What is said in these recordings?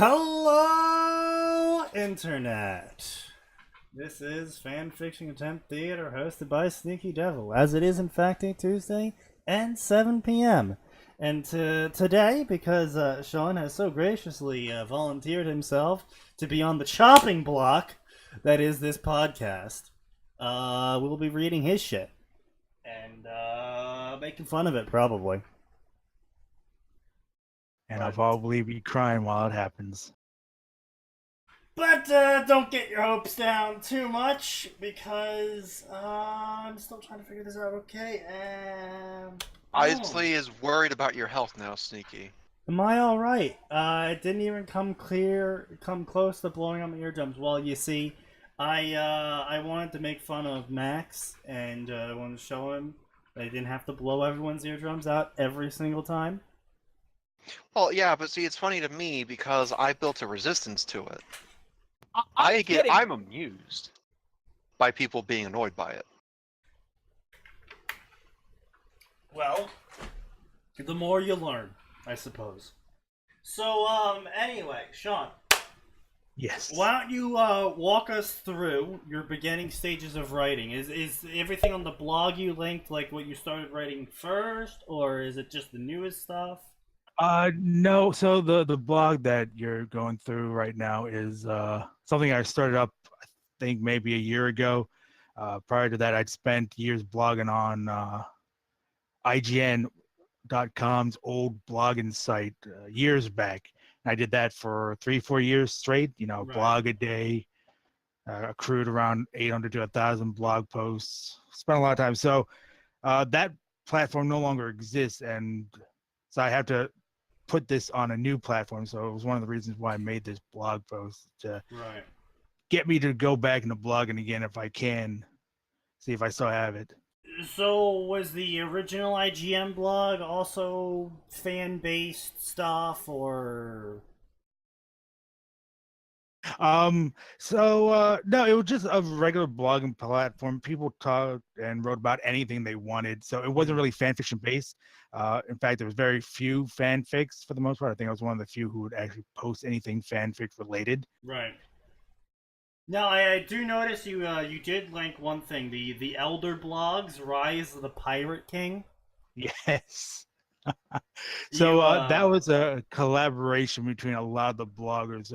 Hello, Internet! This is Fanfiction Contempt Theater hosted by SneakyDevil, as it is in fact a Tuesday and 7 p.m. And today, because Sean has so graciously volunteered himself to be on the chopping block that is this podcast, we'll be reading his shit. And making fun of it, probably. And I'll probably be crying while it happens. But don't get your hopes down too much, because I'm still trying to figure this out. Okay, Isley is worried about your health now, Sneaky. am I all right? It didn't even come close to blowing out my eardrums. Well, you see, I wanted to make fun of Max, and I wanted to show him that I didn't have to blow everyone's eardrums out every single time. Well, yeah, but see, it's funny to me because I built a resistance to it. I'm I'm amused by people being annoyed by it. Well, the more you learn, I suppose. So, anyway, Sean. Yes. Why don't you walk us through your beginning stages of writing? Is everything on the blog you linked like what you started writing first, or is it just the newest stuff? No. So the blog that you're going through right now is something I started up, I think maybe a year ago. Prior to that, I'd spent years blogging on IGN.com's old blogging site years back. And I did that for 3-4 years straight. You know, Right. Blog a day, accrued around 800 to 1,000 blog posts. Spent a lot of time. So that platform no longer exists, and so I have to put this on a new platform. So it was one of the reasons why I made this blog post to get me to go back into blogging again if I can, see if I still have it. So was the original IGN blog also fan-based stuff, or? No, it was just a regular blogging platform. People talked and wrote about anything they wanted. So it wasn't really fan fiction based. In fact, there was very few fanfics for the most part. I think I was one of the few who would actually post anything fanfic related. Right. Now, I do notice you did link one thing, the Elder Blogs, Rise of the Pirate King. Yes. So that was a collaboration between a lot of the bloggers.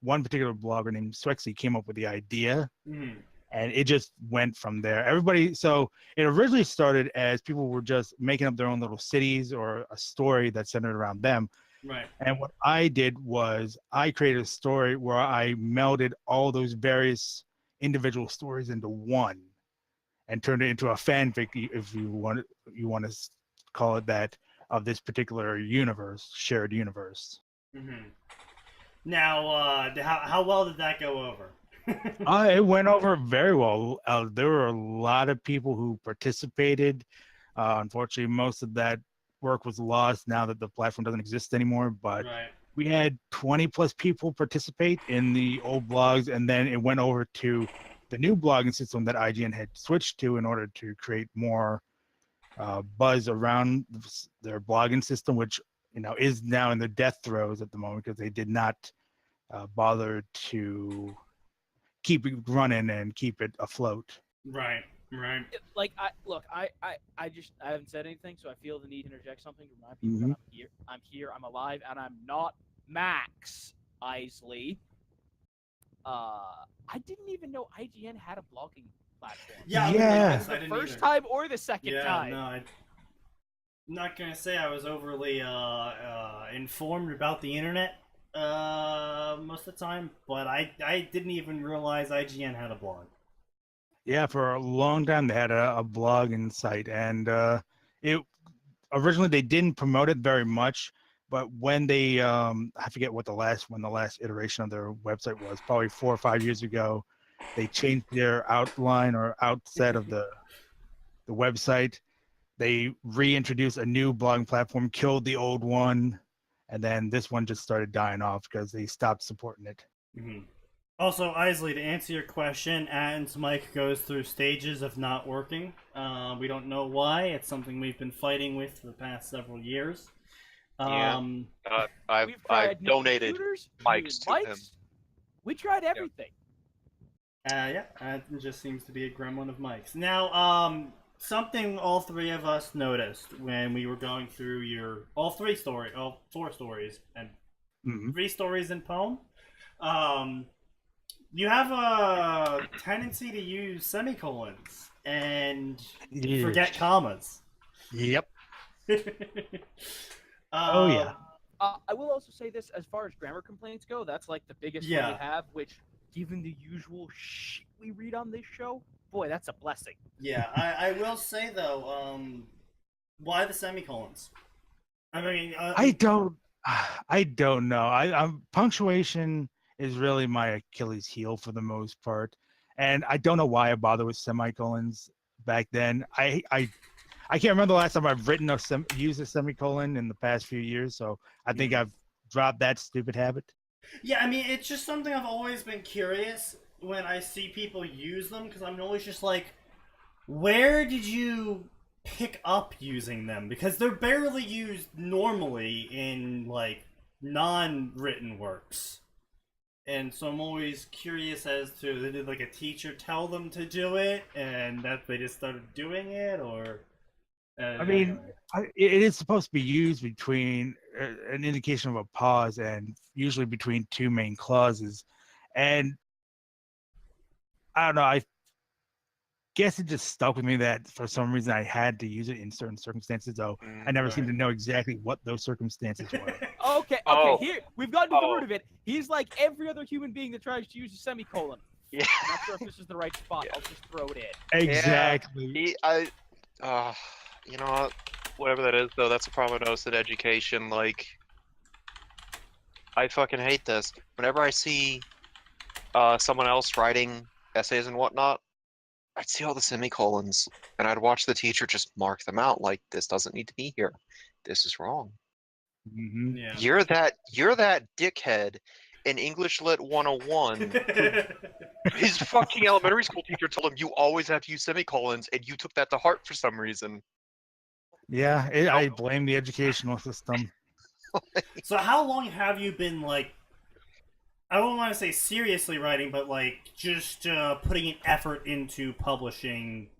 One particular blogger named Swexy came up with the idea, and it just went from there. Everybody, so it originally started as people were just making up their own little cities or a story that centered around them. Right. And what I did was I created a story where I melded all those various individual stories into one and turned it into a fanfic, if you want to call it that, of this particular universe, shared universe. Now, how well did that go over? It went over very well. There were a lot of people who participated. Unfortunately, most of that work was lost now that the platform doesn't exist anymore. But we had 20 plus people participate in the old blogs, and then it went over to the new blogging system that IGN had switched to in order to create more buzz around their blogging system, which is now in the death throes at the moment because they did not bother to keep it running and keep it afloat. Right. Like, I haven't said anything, so I feel the need to interject something to remind people that I'm here, I'm alive, and I'm not Max Isley. I didn't even know IGN had a blogging platform. Yeah. That's the first time or the second time. No, I'm not gonna say I was overly informed about the internet most of the time, but I didn't even realize IGN had a blog. Yeah, for a long time they had a blogging site, and it originally they didn't promote it very much. But when they, I forget what the last iteration of their website was, probably 4 or 5 years ago, they changed their outline or outset of the website. They reintroduced a new blogging platform, killed the old one, and then this one just started dying off because they stopped supporting it. Also, Isley, to answer your question, Atin's mic goes through stages of not working. We don't know why. It's something we've been fighting with for the past several years. I I've donated mics to him. We tried everything. Yeah, it just seems to be a gremlin of mics. Now, something all three of us noticed when we were going through all four stories, and 3 stories in poem. You have a tendency to use semicolons and forget commas. Yep. Oh yeah. I will also say this, as far as grammar complaints go, that's like the biggest one we have, which, given the usual shit we read on this show, boy, that's a blessing. Yeah, I will say though, why the semicolons? I mean, I don't know. Punctuation is really my Achilles heel for the most part, and I don't know why I bother with semicolons back then. I can't remember the last time I've used a semicolon in the past few years, so I think I've dropped that stupid habit. Yeah, I mean, it's just something I've always been curious when I see people use them, because I'm always just like, where did you pick up using them? Because they're barely used normally in, like, non-written works. And so I'm always curious as to, did like a teacher tell them to do it, and that they just started doing it, or... I mean, it is supposed to be used between an indication of a pause and usually between 2 main clauses. And I don't know, I guess it just stuck with me that for some reason I had to use it in certain circumstances, though I never seem to know exactly what those circumstances were. Okay, here, we've gotten to the root of it. He's like every other human being that tries to use a semicolon. Yeah. I'm not sure if this is the right spot. I'll just throw it in. Exactly. You know what? Whatever that is, though, that's a problem I noticed in education. Like, I fucking hate this. Whenever I see someone else writing essays and whatnot, I'd see all the semicolons, and I'd watch the teacher just mark them out. Like, this doesn't need to be here. This is wrong. Yeah. You're that dickhead in English Lit 101. His fucking elementary school teacher told him you always have to use semicolons, and you took that to heart for some reason. Yeah, I blame the educational system. So how long have you been, like, I don't want to say seriously writing, but like just putting an effort into publishing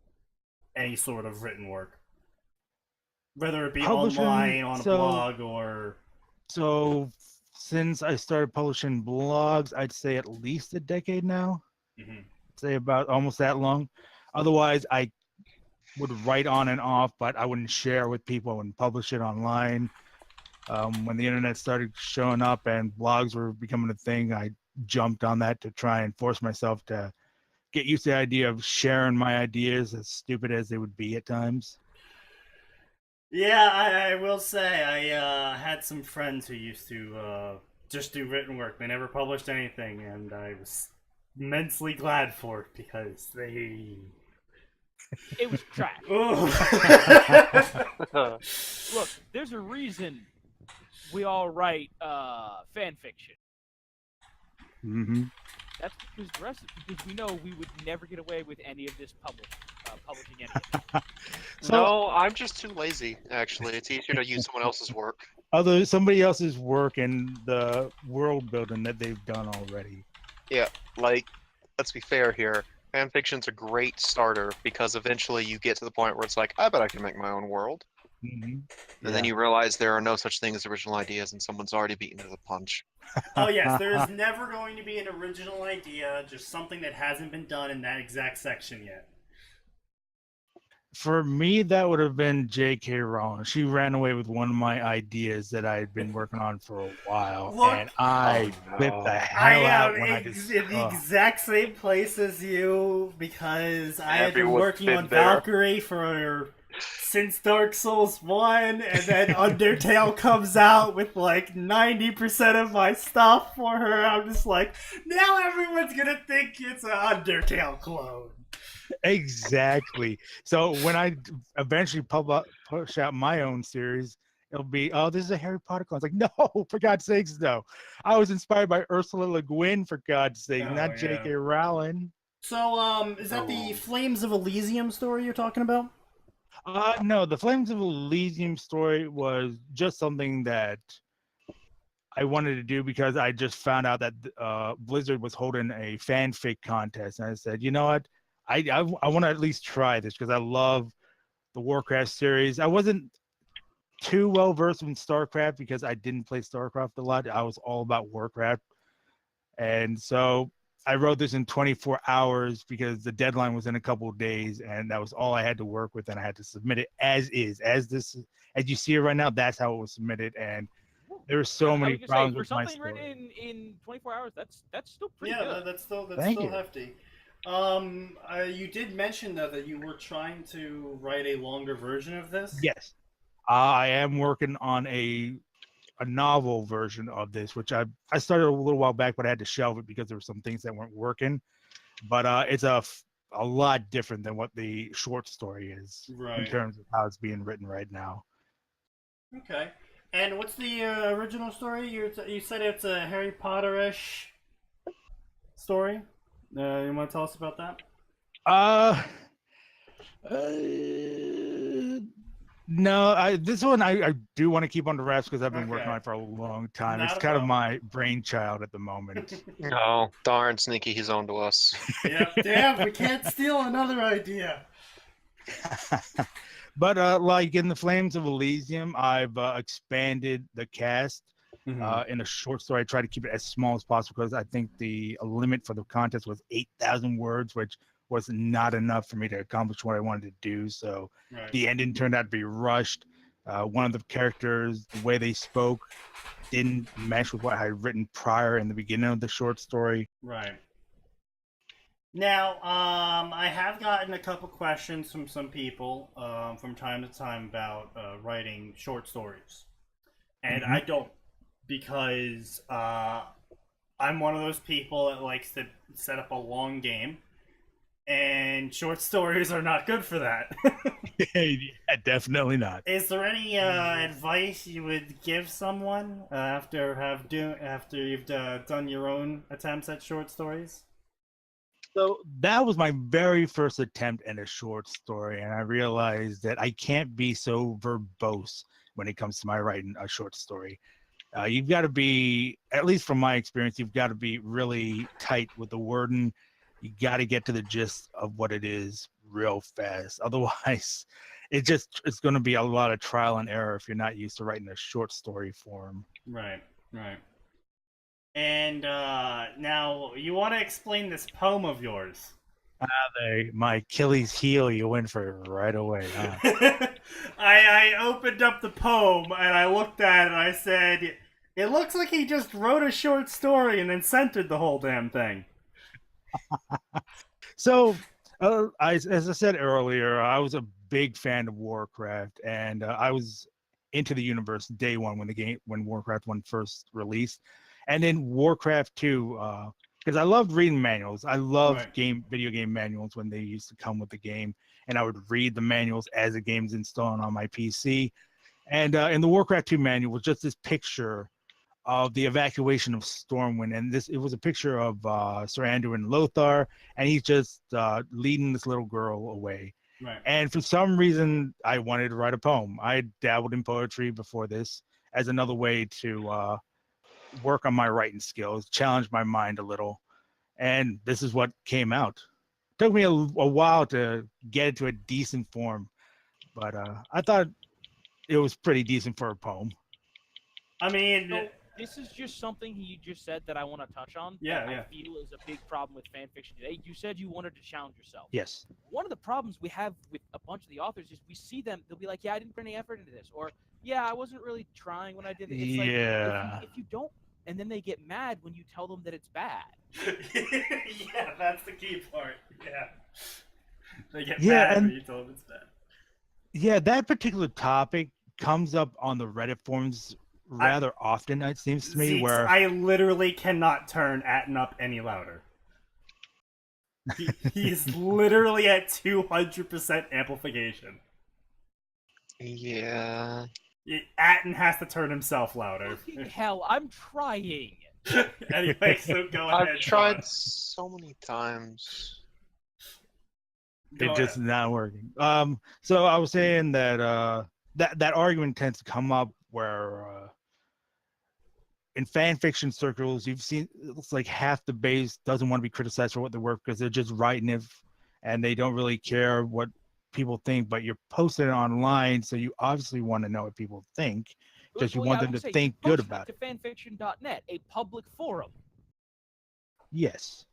any sort of written work? Whether it be online, on a blog, or... So, since I started publishing blogs, I'd say at least a decade now. Mm-hmm. I'd say about almost that long. Otherwise, I would write on and off, but I wouldn't share with people. I wouldn't publish it online. When the internet started showing up and blogs were becoming a thing, I jumped on that to try and force myself to get used to the idea of sharing my ideas, as stupid as they would be at times. Yeah, I will say, I had some friends who used to just do written work. They never published anything, and I was immensely glad for it, because they... It was trash. Look, there's a reason we all write fan fiction. Mm-hmm. That's because we know we would never get away with any of this publishing any of it. No, I'm just too lazy, actually. It's easier to use someone else's work. Somebody else's work and the world building that they've done already. Yeah, like, let's be fair here. Fanfiction's a great starter, because eventually you get to the point where it's like, I bet I can make my own world. Mm-hmm. And then you realize there are no such thing as original ideas, and someone's already beaten to the punch. Oh yes, there is never going to be an original idea, just something that hasn't been done in that exact section yet. For me, that would have been J.K. Rowling. She ran away with one of my ideas that I had been working on for a while, and I flipped the hell out when I just... in the exact same place as you, because I had been Everyone's working on Valkyrie since Dark Souls 1, and then Undertale comes out with like 90% of my stuff for her. I'm just like, now everyone's gonna think it's an Undertale clone. Exactly. So when I eventually push out my own series, it'll be, oh, this is a Harry Potter clone. It's like, no, for God's sakes, no. I was inspired by Ursula Le Guin, for God's sake, not J.K. Rowling. So, is that the Flames of Elysium story you're talking about? No, the Flames of Elysium story was just something that I wanted to do because I just found out that Blizzard was holding a fanfic contest, and I said, you know what, I want to at least try this because I love the Warcraft series. I wasn't too well versed in StarCraft because I didn't play StarCraft a lot. I was all about Warcraft, and so I wrote this in 24 hours because the deadline was in a couple of days, and that was all I had to work with, and I had to submit it as is, as you see it right now. That's how it was submitted, and there were so many problems with my story. For something written in 24 hours, that's still pretty good. Yeah, that's still Thank you. hefty. You did mention though that you were trying to write a longer version of this. Yes, I am working on a novel version of this, which I started a little while back, but I had to shelve it because there were some things that weren't working. But it's a lot different than what the short story is in terms of how it's being written right now. Okay. And what's the original story? You said it's a Harry Potter-ish story. You want to tell us about that? No, this one I do want to keep under wraps because I've been working on it for a long time. It's kind of my brainchild at the moment. Oh, darn, Sneaky, he's on to us. Yeah, damn, we can't steal another idea. But like in the Flames of Elysium, I've expanded the cast. In a short story, I try to keep it as small as possible because I think the limit for the contest was 8,000 words, which was not enough for me to accomplish what I wanted to do. So the ending turned out to be rushed. One of the characters, the way they spoke, didn't mesh with what I had written prior in the beginning of the short story. Right. Now, I have gotten a couple questions from some people from time to time about writing short stories. And I don't, because I'm one of those people that likes to set up a long game. And short stories are not good for that. Yeah, definitely not. Is there any advice you would give someone after you've done your own attempts at short stories? So that was my very first attempt at a short story, and I realized that I can't be so verbose when it comes to my writing a short story. You've got to be, at least from my experience, you've got to be really tight with the wording. You got to get to the gist of what it is real fast. Otherwise, it's going to be a lot of trial and error if you're not used to writing a short story form. Right. And now, you want to explain this poem of yours? My Achilles heel you went for right away, huh? I opened up the poem and I looked at it and I said, it looks like he just wrote a short story and then centered the whole damn thing. So, as I said earlier, I was a big fan of Warcraft, and I was into the universe day one when Warcraft 1 first released, and then Warcraft 2, because I loved reading manuals. I loved video game manuals when they used to come with the game, and I would read the manuals as the game's installing on my PC. And in the Warcraft 2 manual was just this picture of the evacuation of Stormwind, and it was a picture of Sir Andrew Lothar, and he's just leading this little girl away. Right. And for some reason, I wanted to write a poem. I dabbled in poetry before this as another way to work on my writing skills, challenge my mind a little, and this is what came out. It took me a while to get it to a decent form, but I thought it was pretty decent for a poem. I mean, so this is just something you just said that I want to touch on. I feel is a big problem with fan fiction today. You said you wanted to challenge yourself. Yes. One of the problems we have with a bunch of the authors is we see them, they'll be like, yeah, I didn't put any effort into this, or yeah, I wasn't really trying when I did it. It's like, if you don't, and then they get mad when you tell them that it's bad. Yeah, that's the key part. Yeah. They get mad when you tell them it's bad. Yeah, that particular topic comes up on the Reddit forums rather often, it seems to me, where I literally cannot turn Atin up any louder. He's literally at 200% amplification. Yeah. Atin has to turn himself louder. Hell, I'm trying. Anyway, so go ahead. I've tried so many times. It's just not working. So I was saying that that argument tends to come up where in fan fiction circles, you've seen it's like half the base doesn't want to be criticized for what they work because they're just writing it and they don't really care what people think, but you're posting it online, so you obviously want to know what people think. Just you want them to think good about it. To fanfiction.net, a public forum. Yes.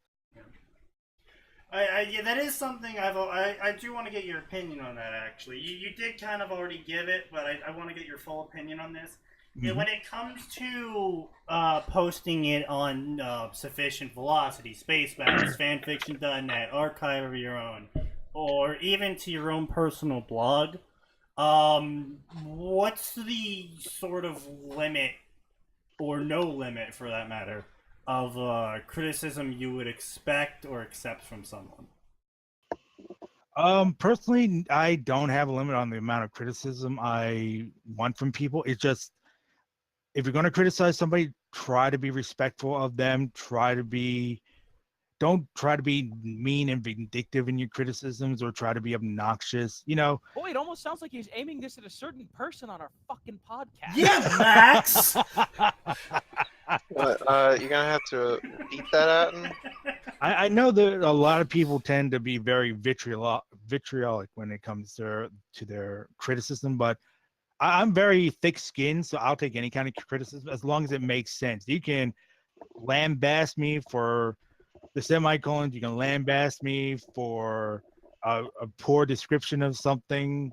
Yeah, that is something I do want to get your opinion on that, actually. You did kind of already give it, but I want to get your full opinion on this. Mm-hmm. Yeah, when it comes to posting it on Sufficient Velocity, Spacebounds, Fanfiction.net, Archive of Your Own, or even to your own personal blog, what's the sort of limit, or no limit for that matter, of criticism you would expect or accept from someone? Personally, I don't have a limit on the amount of criticism I want from people. It's just, if you're going to criticize somebody, try to be respectful of them. Don't try to be mean and vindictive in your criticisms or try to be obnoxious. Boy, it almost sounds like he's aiming this at a certain person on our fucking podcast. Yeah, Max! What, you're gonna have to repeat that, Atin? I know that a lot of people tend to be very vitriolic when it comes to their criticism, but I'm very thick-skinned, so I'll take any kind of criticism as long as it makes sense. You can lambaste me for the semicolons. You can lambaste me for a poor description of something.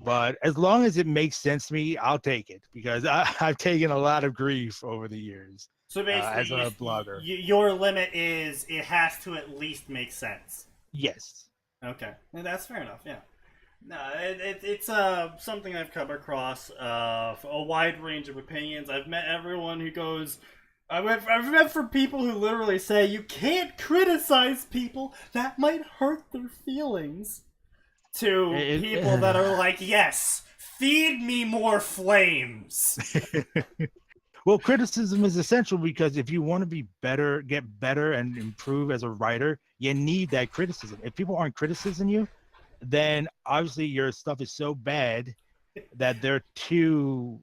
But as long as it makes sense to me, I'll take it, because I've taken a lot of grief over the years. So basically, as a blogger, your limit is it has to at least make sense. Yes. Okay, that's fair enough. Yeah. No, it's something I've come across a wide range of opinions. I've met everyone who goes. I've met from people who literally say you can't criticize people, that might hurt their feelings. To people that are like, yes, feed me more flames. Well, criticism is essential, because if you want to be better, get better, and improve as a writer, you need that criticism. If people aren't criticizing you, then obviously your stuff is so bad that they're too...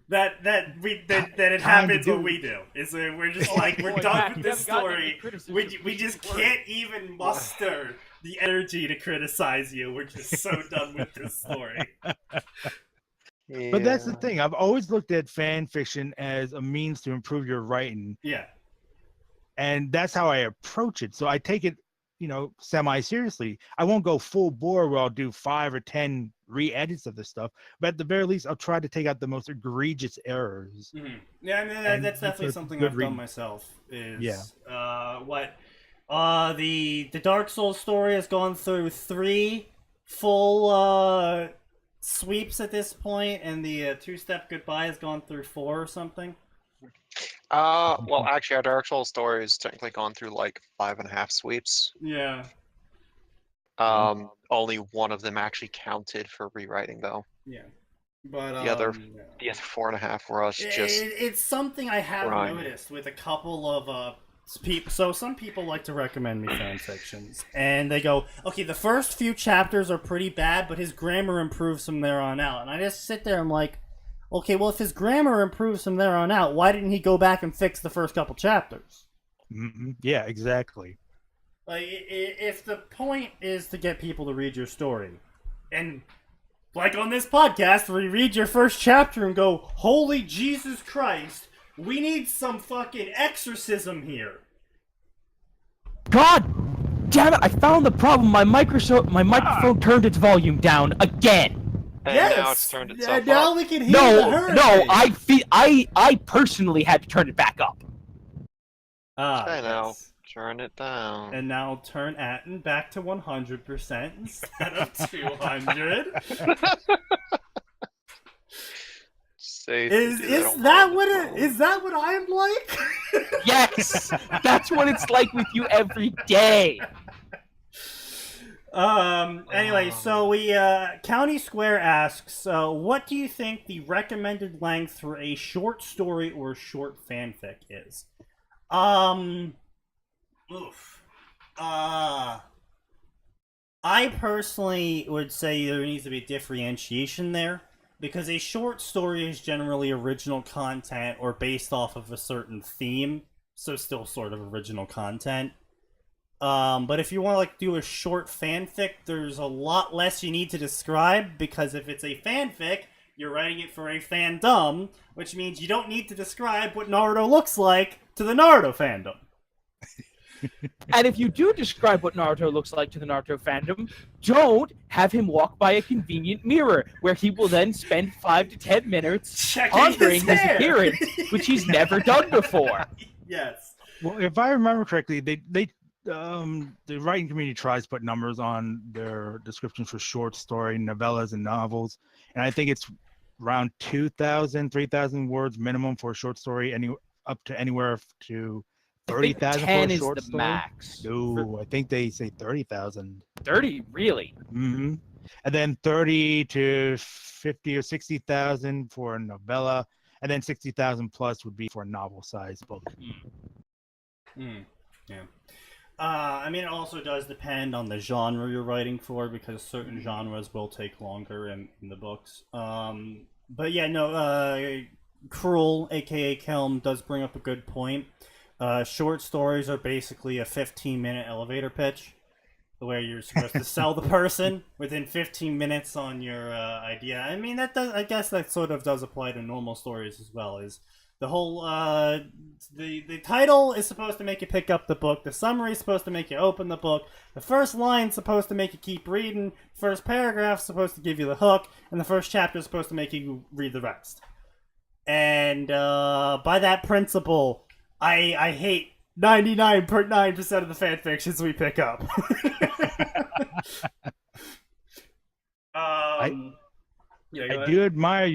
That it happens when we do. We're just like, we're done with this story. We just can't even muster the energy to criticize you. We're just so done with this story. Yeah. But that's the thing. I've always looked at fan fiction as a means to improve your writing. Yeah. And that's how I approach it. So I take it, semi-seriously. I won't go full bore where I'll do 5 or 10 re-edits of this stuff, but at the very least, I'll try to take out the most egregious errors. Mm-hmm. Yeah, I mean, that's definitely something I've done myself. The Dark Souls story has gone through 3 full sweeps at this point, and the 2-step goodbye has gone through 4 or something. Well, actually, our Dark Souls story has technically gone through like 5.5 sweeps. Yeah. Only one of them actually counted for rewriting, though. Yeah. But the other 4.5 were us just. It's something I have noticed with a couple of people. So some people like to recommend me fan fictions, and they go, "Okay, the first few chapters are pretty bad, but his grammar improves from there on out." And I just sit there, I'm like, okay, well, if his grammar improves from there on out, why didn't he go back and fix the first couple chapters? Mm-hmm. Yeah, exactly. Like, if the point is to get people to read your story, and like on this podcast, where you read your first chapter and go, holy Jesus Christ, we need some fucking exorcism here. God damn it, I found the problem. My microphone turned its volume down again. And yes! Now it's turned itself now up. we can hear the hurricane. No, I personally had to turn it back up. Okay, now turn it down. And now turn Atin back to 100% instead of 200. Is that what I'm like? Yes, that's what it's like with you every day. Anyway, so we County Square asks, what do you think the recommended length for a short story or short fanfic is? I personally would say there needs to be differentiation there. because a short story is generally original content or based off of a certain theme, so still sort of original content. But if you want to like do a short fanfic, there's a lot less you need to describe, because if it's a fanfic, you're writing it for a fandom, which means you don't need to describe what Naruto looks like to the Naruto fandom. And if you do describe what Naruto looks like to the Naruto fandom, don't have him walk by a convenient mirror, where he will then spend 5 to 10 minutes pondering his appearance, which he's never done before. Yes. Well, if I remember correctly, the writing community tries to put numbers on their descriptions for short story, novellas, and novels, and I think it's around 2,000, 3,000 words minimum for a short story, up to anywhere to 30,000 for a short story. 10 is the max. No, I think they say 30,000. 30, really? Mm-hmm. And then 30 to 50 or 60,000 for a novella, and then 60,000 plus would be for a novel-sized book. Yeah. I mean, it also does depend on the genre you're writing for, because certain genres will take longer in the books. But yeah, no, Cruel, aka Kelm, does bring up a good point. Short stories are basically a 15-minute elevator pitch, where you're supposed to sell the person within 15 minutes on your idea. I mean, I guess that sort of does apply to normal stories as well. Is the whole the title is supposed to make you pick up the book. The summary is supposed to make you open the book. The first line is supposed to make you keep reading. First paragraph is supposed to give you the hook, and the first chapter is supposed to make you read the rest. And by that principle, I hate 99.9% of the fan fictions we pick up. I do admire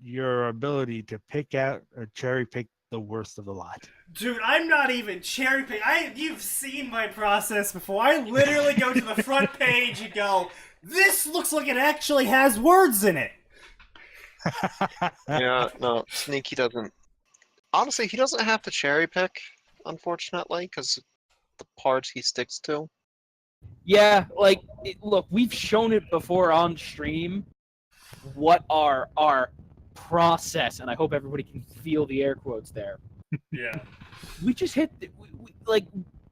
your ability to pick out or cherry pick the worst of the lot. Dude, I'm not even cherry pick. You've seen my process before. I literally go to the front page and go, "This looks like it actually has words in it." Yeah, no, Sneaky doesn't. Honestly, he doesn't have to cherry pick, unfortunately, because the parts he sticks to. Yeah, like, look, we've shown it before on stream, what our process, and I hope everybody can feel the air quotes there. Yeah. We just hit,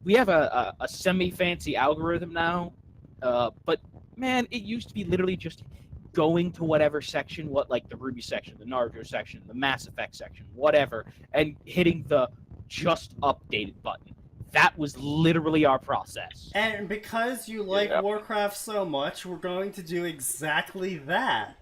we have a semi-fancy algorithm now, but, man, it used to be literally just going to whatever section, like the Ruby section, the Naruto section, the Mass Effect section, whatever, and hitting the just updated button. That was literally our process. And because you like Warcraft so much, we're going to do exactly that.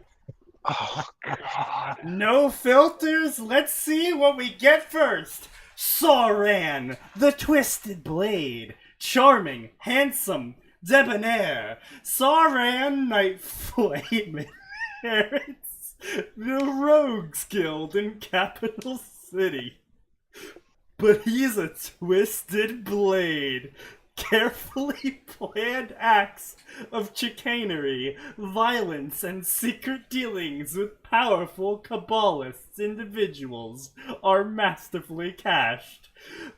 Oh, God. No filters, let's see what we get first. Sauron, the Twisted Blade. Charming, handsome, debonair. Sauron, Night Flame, inherits the Rogues Guild in Capital City. But he's a twisted blade. Carefully planned acts of chicanery, violence, and secret dealings with powerful Kabbalist individuals are masterfully cached.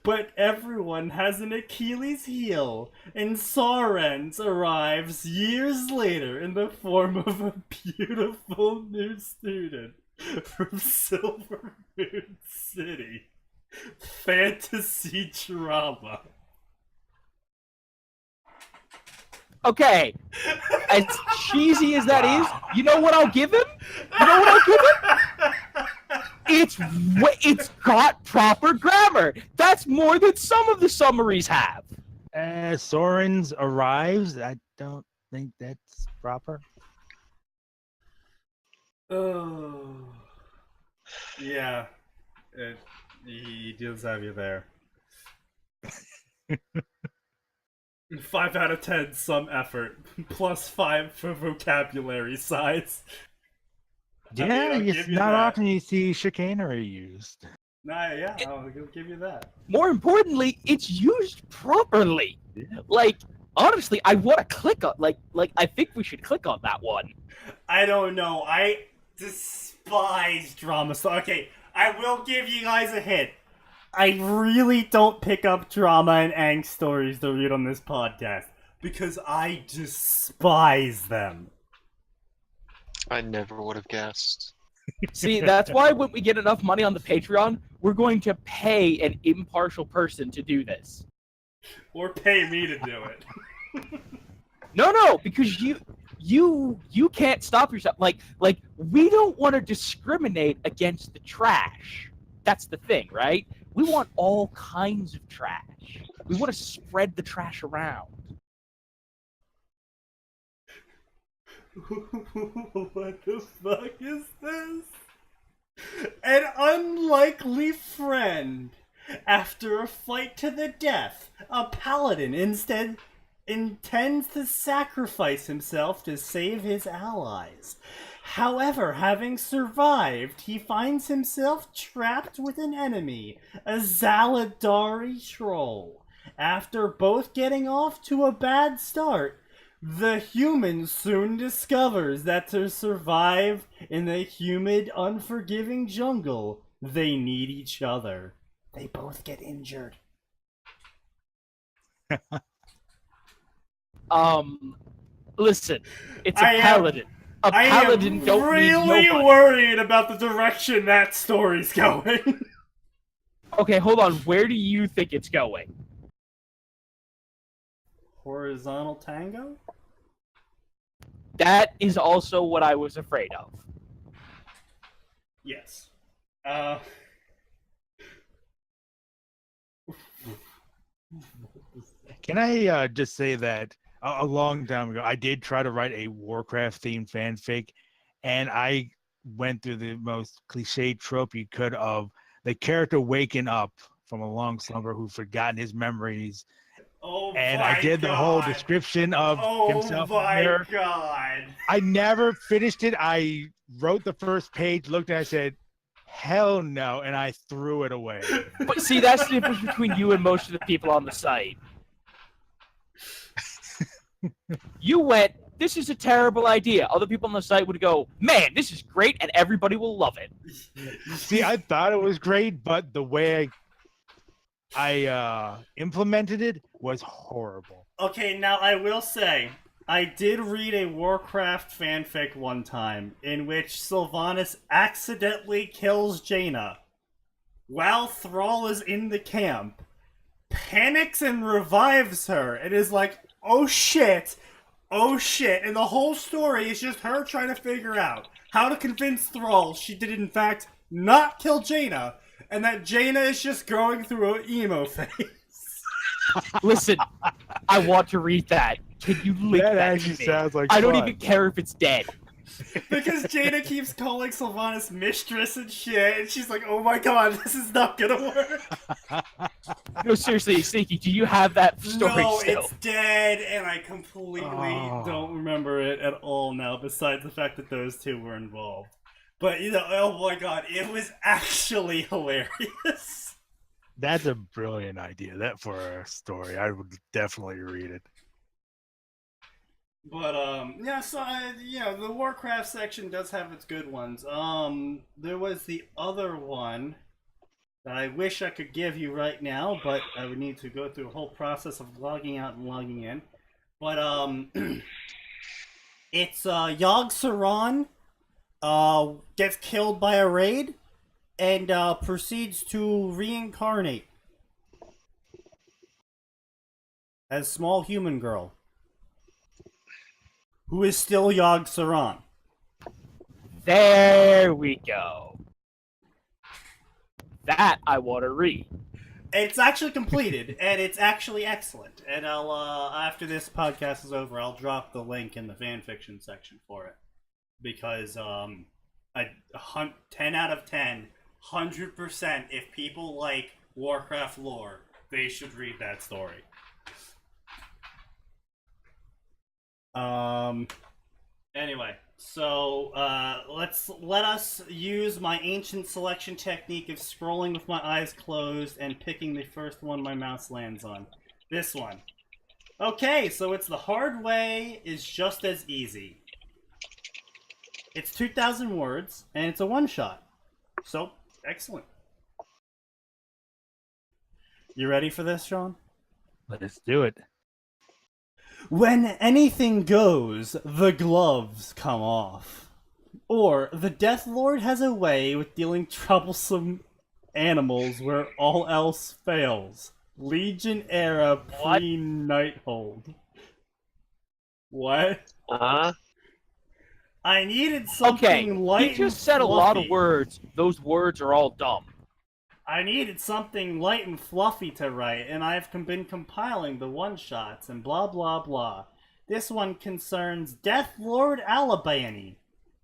But everyone has an Achilles heel, and Sorens arrives years later in the form of a beautiful new student from Silver Moon City. Fantasy drama. Okay, as cheesy as that is, you know what I'll give him? It's got proper grammar. That's more than some of the summaries have. Soren's arrives. I don't think that's proper. Oh, yeah. He does have you there. 5 out of 10, some effort. +5 for vocabulary size. Yeah, it's not often you see chicanery used. Nah, yeah, I'll give you that. More importantly, it's used properly. Yeah. Like, honestly, I want to click on, like, I think we should click on that one. I don't know. I despise drama. So, okay, I will give you guys a hint. I really don't pick up drama and angst stories to read on this podcast because I despise them. I never would have guessed. See, that's why when we get enough money on the Patreon, we're going to pay an impartial person to do this. Or pay me to do it. No, because you can't stop yourself. Like we don't want to discriminate against the trash. That's the thing, right? We want all kinds of trash. We want to spread the trash around. What the fuck is this? An unlikely friend. After a fight to the death, a paladin instead intends to sacrifice himself to save his allies. However, having survived, he finds himself trapped with an enemy, a Zaladari troll. After both getting off to a bad start, the human soon discovers that to survive in the humid, unforgiving jungle, they need each other. They both get injured. Listen, it's a paladin. A paladin don't need nobody. I'm really worried about the direction that story's going. Okay, hold on. Where do you think it's going? Horizontal tango? That is also what I was afraid of. Yes. Can I just say that a long time ago, I did try to write a Warcraft-themed fanfic, and I went through the most cliche trope you could of the character waking up from a long slumber who'd forgotten his memories. And I did the whole description of himself. Oh my god. I never finished it. I wrote the first page, looked at it, I said, hell no, and I threw it away. But see, that's the difference between you and most of the people on the site. You went, this is a terrible idea. Other people on the site would go, man, this is great, and everybody will love it. See, I thought it was great, but the way I implemented it was horrible. Okay, now I will say, I did read a Warcraft fanfic one time in which Sylvanas accidentally kills Jaina while Thrall is in the camp, panics and revives her, and is like, oh shit, and the whole story is just her trying to figure out how to convince Thrall she did in fact not kill Jaina, and that Jaina is just going through an emo phase. Listen, I want to read that. Can you link that actually to me? sounds like I don't fun. even care if it's dead. Because Jaina keeps calling Sylvanas mistress and shit, and she's like, oh my god, this is not gonna work. No, seriously, Sneaky, do you have that story No, still? it's dead, and I completely don't remember it at all now, besides the fact that those two were involved. But, you know, oh my god, it was actually hilarious. That's a brilliant idea. That for a story, I would definitely read it. But, yeah, so, yeah, the Warcraft section does have its good ones. There was the other one that I wish I could give you right now, but I would need to go through a whole process of logging out and logging in. But, it's, Yogg Saron, gets killed by a raid, and, proceeds to reincarnate as small human girl, who is still Yogg Saron. There we go. That I want to read. It's actually completed, and it's actually excellent. And I'll, after this podcast is over, I'll drop the link in the fanfiction section for it. Because, 10 out of 10, 100%, if people like Warcraft lore, they should read that story. Anyway, so let us use my ancient selection technique of scrolling with my eyes closed and picking the first one my mouse lands on. This one. Okay, so it's The Hard Way is Just as Easy. It's 2,000 words, and it's a one-shot. So, excellent. You ready for this, Sean? Let's do it. When anything goes, the gloves come off. Or, the Death Lord has a way with dealing troublesome animals where all else fails. Legion era What? pre-Nighthold. What? Uh-huh. I needed something light he just and said a lot of fluffy. words. Those words are all dumb. I needed something light and fluffy to write, and I've been compiling the one-shots and blah blah blah. This one concerns Death Lord Albany.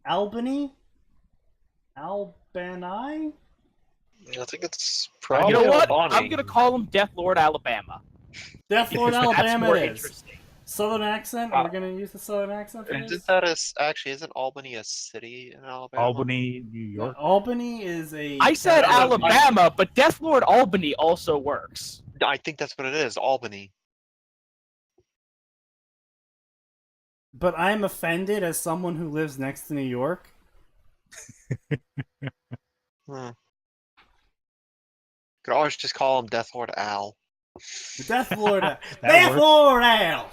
Albany? Albany? I think it's You probably know what? Albany. I'm gonna call him Death Lord Alabama. Death Lord Because that's Alabama more it is. interesting. Southern accent? We're gonna use the southern accent for Isn't this? that actually, isn't Albany a city in Alabama? Albany, New No, York. Albany is a... I said I- Alabama, but Death Lord Albany also works. I think that's what it is, Albany. But I'm offended as someone who lives next to New York. Hmm. Could always just call him Death Lord Al. Death Lord... That Death works. Lord Al!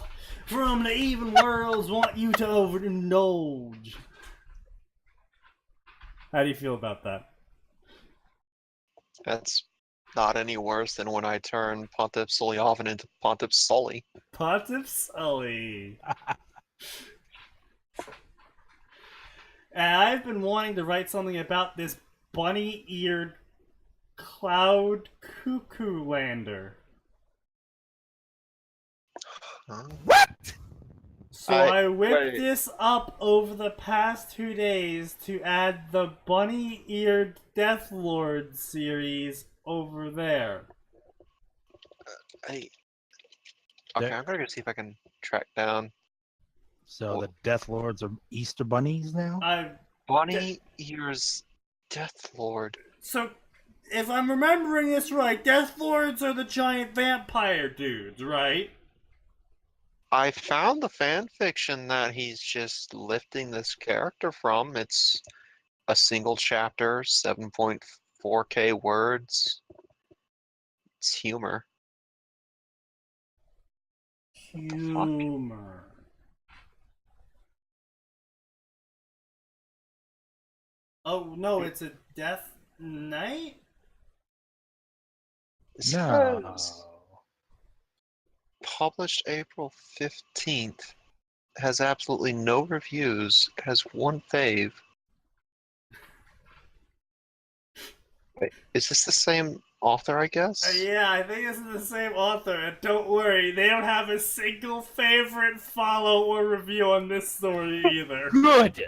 From the even worlds want you to overindulge. How do you feel about that? That's not any worse than when I turned Pontiff Sullivan into Pontiff Sully. Pontiff Sully. And I've been wanting to write something about this bunny-eared cloud cuckoo lander. Huh? What? So I whipped wait. this up over the past 2 days to add the bunny-eared Death Lord series over there. Okay, There- I'm gonna go see if I can track down So the Death Lords are Easter bunnies now. Bunny Ears Death Lord. So, if I'm remembering this right, Death Lords are the giant vampire dudes, right? I found the fan fiction that he's just lifting this character from. It's a single chapter, 7.4K words. It's humor. Humor. Oh, no, it's a Death Knight? It No. says published April 15th. Has absolutely no reviews. Has one fave. Wait, is this the same author, I guess? Yeah, I think this is the same author, and don't worry, they don't have a single favorite, follow, or review on this story either. Good.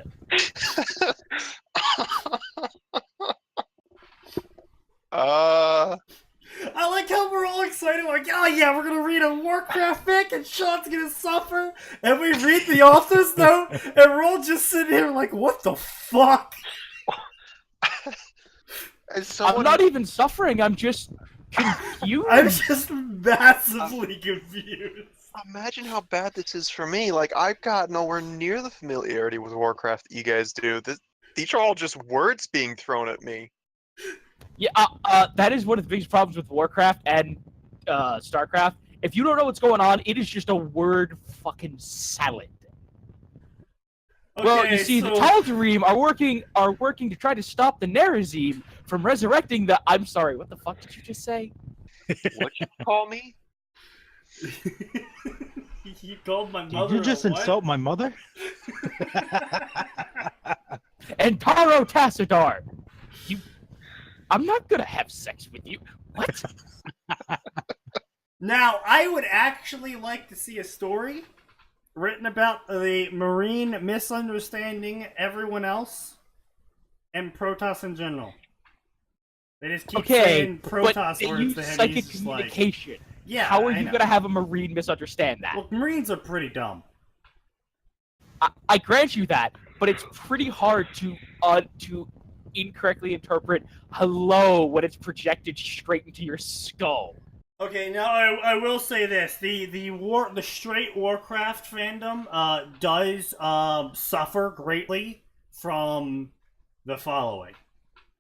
I like how we're all excited, like, oh yeah, we're gonna read a Warcraft fic, and Sean's gonna suffer, and we read the author's note, and we're all just sitting here like, what the fuck? I'm not even suffering. I'm just confused. I'm just massively confused. Imagine how bad this is for me. Like, I've got nowhere near the familiarity with Warcraft you guys do. These are all just words being thrown at me. Yeah, that is one of the biggest problems with Warcraft and StarCraft. If you don't know what's going on, it is just a word fucking salad. Well, you see, the Tal'Darim are working to try to stop the Nerazim from resurrecting the. I'm sorry, what the fuck did you just say? What'd you call me? You called my Did mother you just a what? insult my mother? And Taro Tassadar, I'm not gonna have sex with you. What? Now, I would actually like to see a story written about the Marine misunderstanding everyone else and Protoss in general. They just keep saying Protoss but words use to him. psychic He's just like, communication. yeah, How are I you know. gonna have a Marine misunderstand that? Well, Marines are pretty dumb. I grant you that, but it's pretty hard to incorrectly interpret hello when it's projected straight into your skull. Okay, now I will say this: the straight Warcraft fandom does suffer greatly from the following: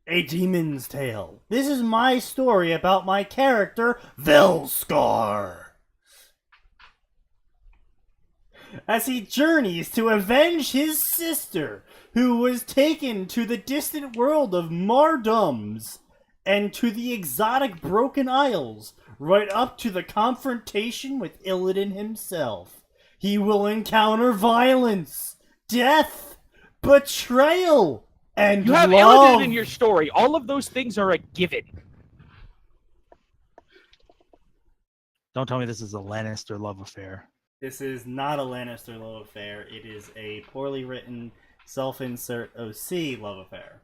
A Demon's Tale. This is my story about my character Velskar. as he journeys to avenge his sister, who was taken to the distant world of Mardums and to the exotic Broken Isles, right up to the confrontation with Illidan himself. He will encounter violence, death, betrayal, and You have love. Illidan in your story. All of those things are a given. Don't tell me this is a Lannister love affair. This is not a Lannister love affair. It is a poorly written, self-insert OC love affair.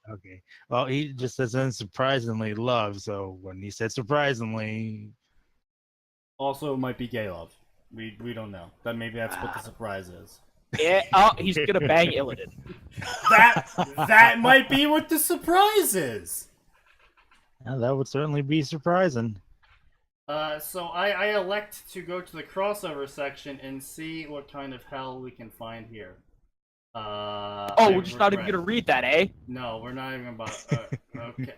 Okay. Well, he just says unsurprisingly love, so when he said surprisingly... Also, it might be gay love. We don't know. That maybe that's what the surprise is. Yeah, he's gonna bang Illidan. That might be what the surprise is. Yeah, that would certainly be surprising. So I elect to go to the crossover section and see what kind of hell we can find here. We're just not even gonna read that, eh? No, we're not even about.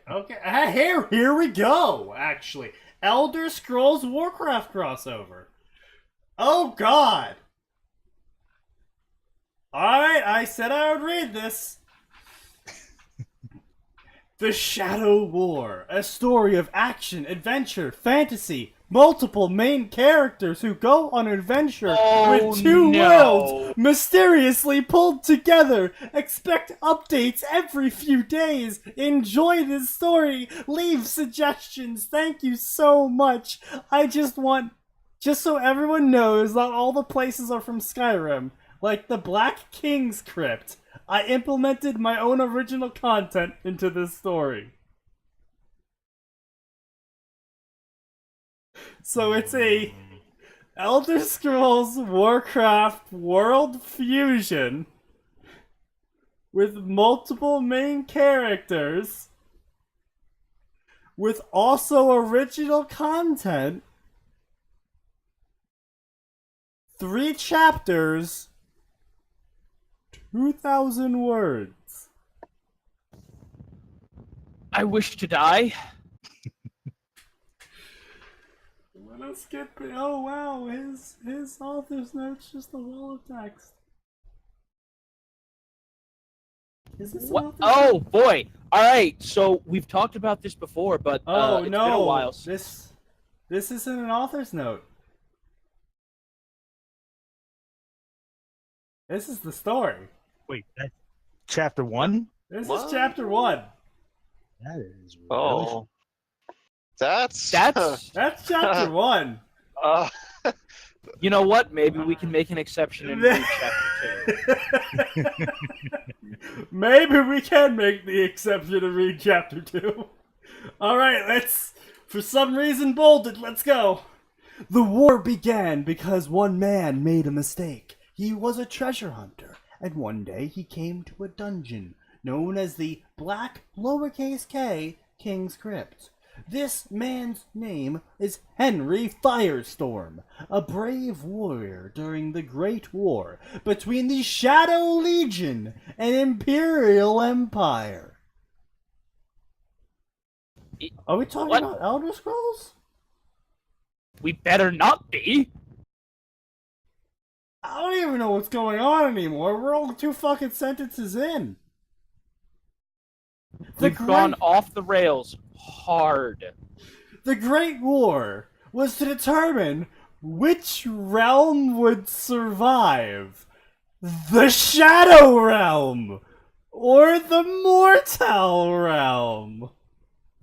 Okay. Here we go. Actually, Elder Scrolls Warcraft crossover. Oh God. All right, I said I would read this. The Shadow War, a story of action, adventure, fantasy, multiple main characters who go on an adventure with two worlds mysteriously pulled together. Expect updates every few days. Enjoy this story. Leave suggestions. Thank you so much. I just so everyone knows, not all the places are from Skyrim. Like the Black King's Crypt. I implemented my own original content into this story. So it's a Elder Scrolls Warcraft world fusion with multiple main characters with also original content, 3 chapters, 2,000 words. I wish to die. Let us get. Oh wow, his author's note's just a wall of text. Is this What? Oh boy! All right, so we've talked about this before, but it's been a while. This isn't an author's note. This is the story. Wait, that's chapter 1? This is chapter 1. That is really... Oh. That's chapter 1. You know what? Maybe we can make an exception and read chapter 2. Maybe we can make the exception and read chapter 2. Alright, let's, for some reason bolded, let's go. The war began because one man made a mistake. He was a treasure hunter, and one day he came to a dungeon known as the Black lowercase k King's Crypt. This man's name is Henry Firestorm, a brave warrior during the Great War between the Shadow Legion and Imperial Empire. Are we talking about Elder Scrolls? We better not be. I don't even know what's going on anymore. We're only 2 fucking sentences in. We've gone off the rails hard. The Great War was to determine which realm would survive. The Shadow Realm or the Mortal Realm.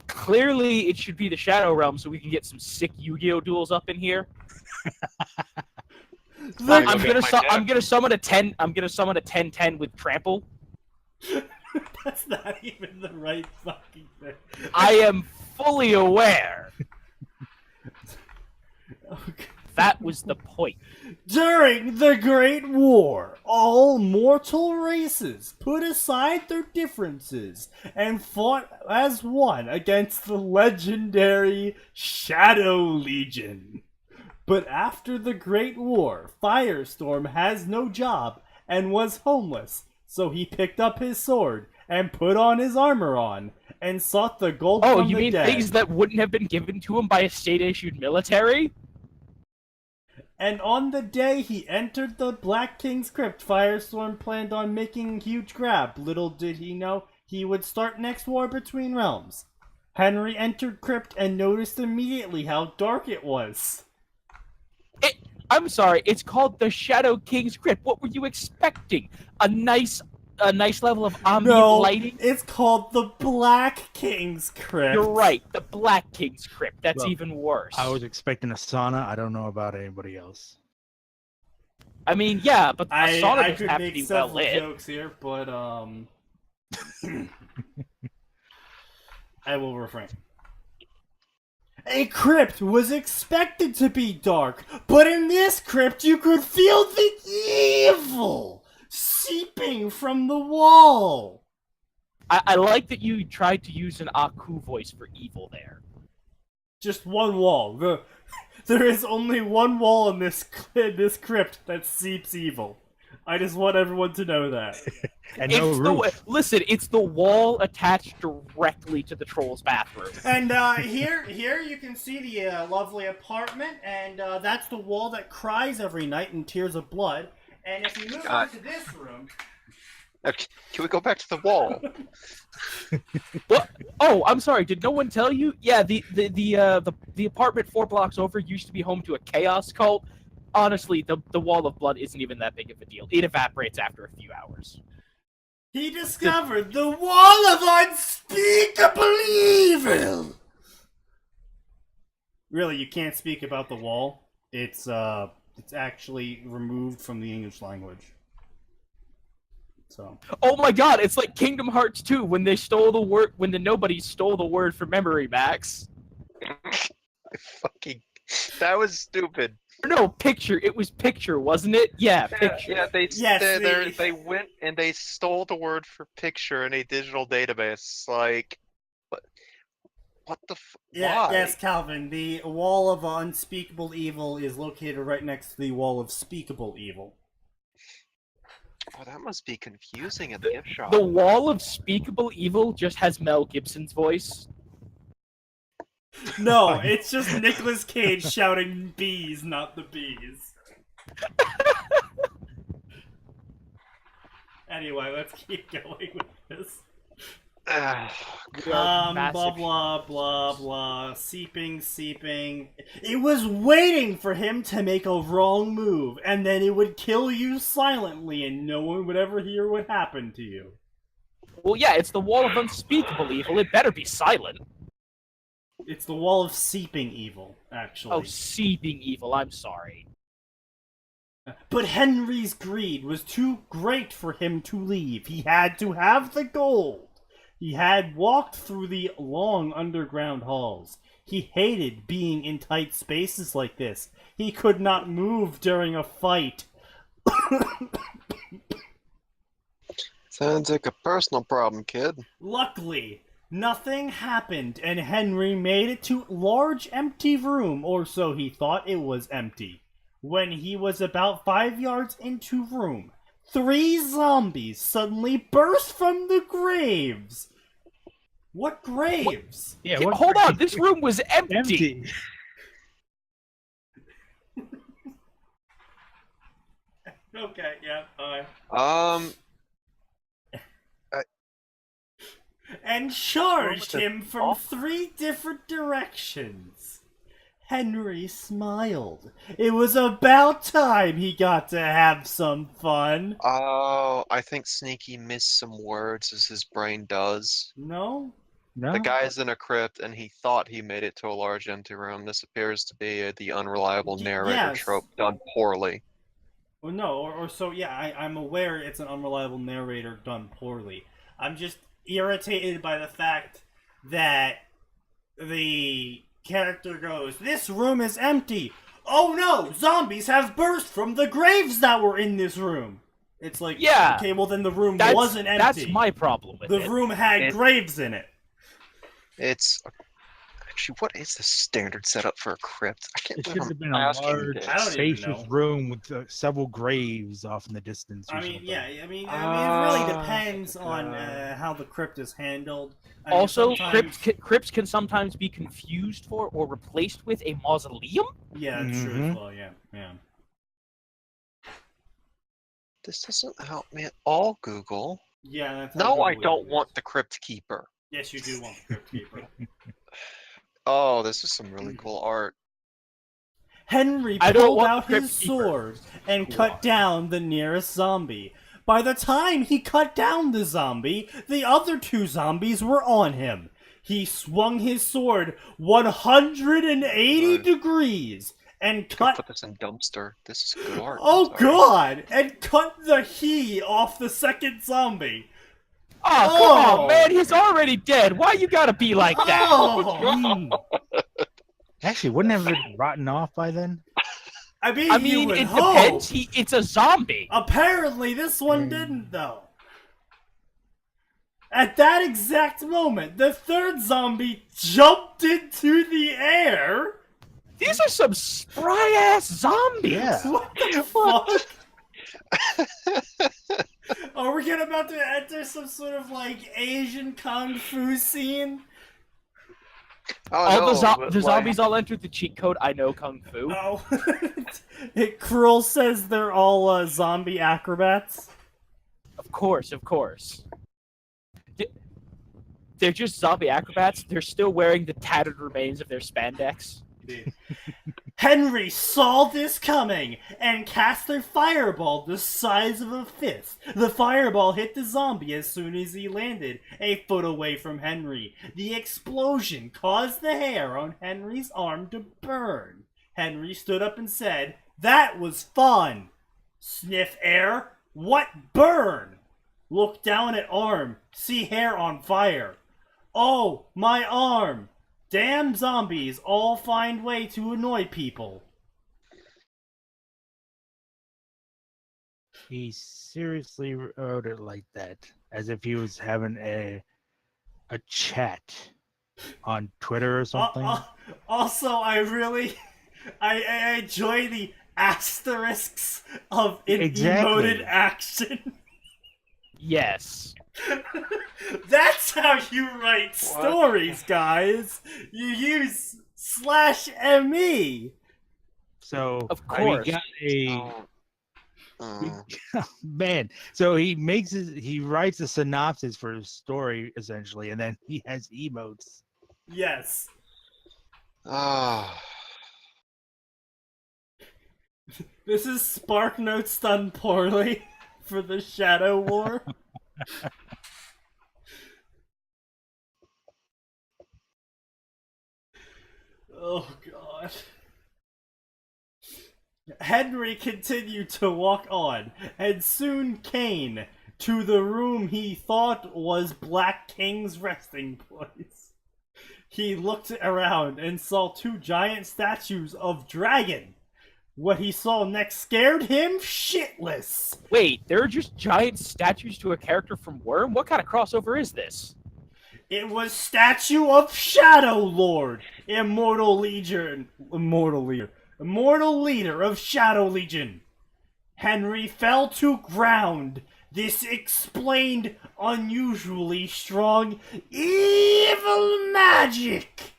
Clearly, it should be the Shadow Realm so we can get some sick Yu-Gi-Oh duels up in here. I'm gonna summon a 10. I'm gonna summon a 10/10 with trample. That's not even the right fucking thing. I am fully aware. Okay. That was the point. During the Great War, all mortal races put aside their differences and fought as one against the legendary Shadow Legion. But after the Great War, Firestorm has no job and was homeless, so he picked up his sword and put on his armor on and sought the gold from the dead. Things that wouldn't have been given to him by a state-issued military? And on the day he entered the Black King's crypt, Firestorm planned on making a huge grab. Little did he know he would start next war between realms. Henry entered crypt and noticed immediately how dark it was. I'm sorry, it's called the Shadow King's Crypt. What were you expecting? A nice level of ambient lighting? It's called the Black King's Crypt. You're right, the Black King's Crypt. That's even worse. I was expecting a sauna. I don't know about anybody else. I mean, yeah, but a sauna I doesn't could have to make be well several lit. jokes here, but I will refrain. A crypt was expected to be dark, but in this crypt you could feel the evil seeping from the wall. I like that you tried to use an Aku voice for evil there. Just one wall. There is only one wall in this crypt that seeps evil. I just want everyone to know that. And no roof. Listen, it's the wall attached directly to the troll's bathroom. And here you can see the lovely apartment, and that's the wall that cries every night in tears of blood. And if you move on to this room... Can we go back to the wall? What? Oh, I'm sorry. Did no one tell you? Yeah, the apartment 4 blocks over used to be home to a chaos cult. Honestly, the wall of blood isn't even that big of a deal. It evaporates after a few hours. He discovered the wall of unspeakable evil! Really, you can't speak about the wall. It's actually removed from the English language. So. Oh my god, it's like Kingdom Hearts 2 when they stole the word when the nobody stole the word for memory max. That was stupid. No, picture. It was picture, wasn't it? Yeah, picture. Yeah, they went and they stole the word for picture in a digital database. Like, what the why? Yes, Calvin. The wall of unspeakable evil is located right next to the wall of speakable evil. Oh, that must be confusing at the gift shop. The wall of speakable evil just has Mel Gibson's voice. No, it's just Nicolas Cage shouting bees, not the bees. Anyway, let's keep going with this. Blah, blah, blah, blah. Seeping. It was waiting for him to make a wrong move, and then it would kill you silently, and no one would ever hear what happened to you. Well, yeah, it's the wall of unspeakable evil. It better be silent. It's the wall of seeping evil, actually. Oh, seeping evil. I'm sorry. But Henry's greed was too great for him to leave. He had to have the gold. He had walked through the long underground halls. He hated being in tight spaces like this. He could not move during a fight. Sounds like a personal problem, kid. Luckily, nothing happened, and Henry made it to a large empty room, or so he thought it was empty. When he was about 5 yards into room, 3 zombies suddenly burst from the graves. What graves? Yeah, hold on, this room was empty. Okay, yeah, fine. And charged him from 3 different directions. Henry smiled. It was about time he got to have some fun. Oh, I think Sneaky missed some words as his brain does. No? No. The guy's in a crypt and he thought he made it to a large empty room. This appears to be the unreliable narrator trope done poorly. Well, no, or so, yeah, I'm aware it's an unreliable narrator done poorly. I'm just irritated by the fact that the character goes, "This room is empty. Oh no, zombies have burst from the graves that were in this room." It's like, yeah, okay, well then the room wasn't empty. That's my problem with it. The room had graves in it. It's Actually, what is the standard setup for a crypt? I can't It should believe have I'm been a asking large, this. I don't even spacious know. room with several graves off in the distance. Or I mean, something. yeah. I mean, it really depends on how the crypt is handled. I mean, Also, sometimes... crypts can sometimes be confused for or replaced with a mausoleum. Yeah, that's true as well. Yeah, yeah. This doesn't help me at all, Google. Yeah, that's how No, Google I don't is. want the Crypt Keeper. Yes, you do want the Crypt Keeper. Oh, this is some really cool art. Henry I don't pulled want out the Crypt his Keeper. sword and Cool. cut down the nearest zombie. By the time he cut down the zombie, the other two zombies were on him. He swung his sword 180 Right. degrees and Go cut... put this in dumpster. This is good art. Oh Sorry. god! And cut the he off the second zombie. Oh, come on, man! He's already dead. Why you gotta be like that? Oh! Actually, wouldn't have been rotten off by then? I I you mean, would it hope. depends. It's a zombie. Apparently, this one didn't, though. At that exact moment, the third zombie jumped into the air. These are some spry-ass zombies. Yeah. What the fuck? Are we about to enter some sort of, like, Asian kung fu scene? Oh, All no, the but, zombies all entered the cheat code. I know kung fu. Oh. Krill says they're all zombie acrobats. Of course, of course. They're just zombie acrobats. They're still wearing the tattered remains of their spandex. Henry saw this coming and cast a fireball the size of a fist. The fireball hit the zombie as soon as he landed, a foot away from Henry. The explosion caused the hair on Henry's arm to burn. Henry stood up and said, "That was fun." Sniff air. What burn? Look down at arm. See hair on fire. Oh, my arm. Damn zombies all find way to annoy people. He seriously wrote it like that, as if he was having a chat on Twitter or something. Also, I enjoy the asterisks of an emoted action. Yes. That's how you write stories, guys. You use /ME. So Of course. we got a Oh. man. So he writes a synopsis for his story essentially, and then he has emotes. Yes. Ah. This is SparkNotes done poorly for the Shadow War. Oh god. Henry continued to walk on, and soon came to the room he thought was Black King's resting place. He looked around and saw two giant statues of dragon. What he saw next scared him shitless. Wait, there are just giant statues to a character from Worm? What kind of crossover is this? It was statue of Shadow Lord, immortal leader of Shadow Legion. Henry fell to ground. This explained unusually strong evil magic.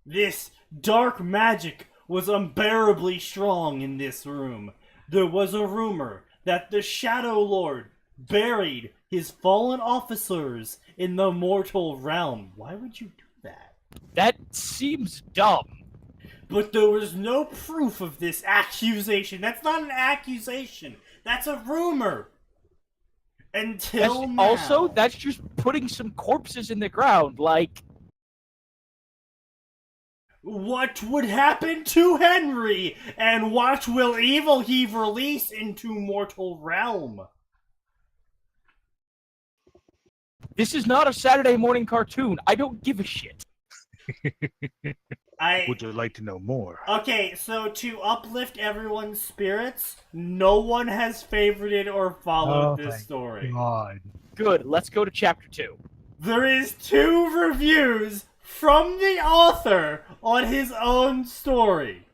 This dark magic was unbearably strong in this room. There was a rumor that the Shadow Lord buried his fallen officers in the mortal realm. Why would you do that? That seems dumb. But there was no proof of this accusation. That's not an accusation. That's a rumor. Until now. Also, that's just putting some corpses in the ground, like... What would happen to Henry? And what will evil he release into mortal realm? This is not a Saturday morning cartoon. I don't give a shit. Would you like to know more? Okay, so to uplift everyone's spirits, no one has favorited or followed this story. God. Good, let's go to chapter 2. There is 2 reviews from the author on his own story.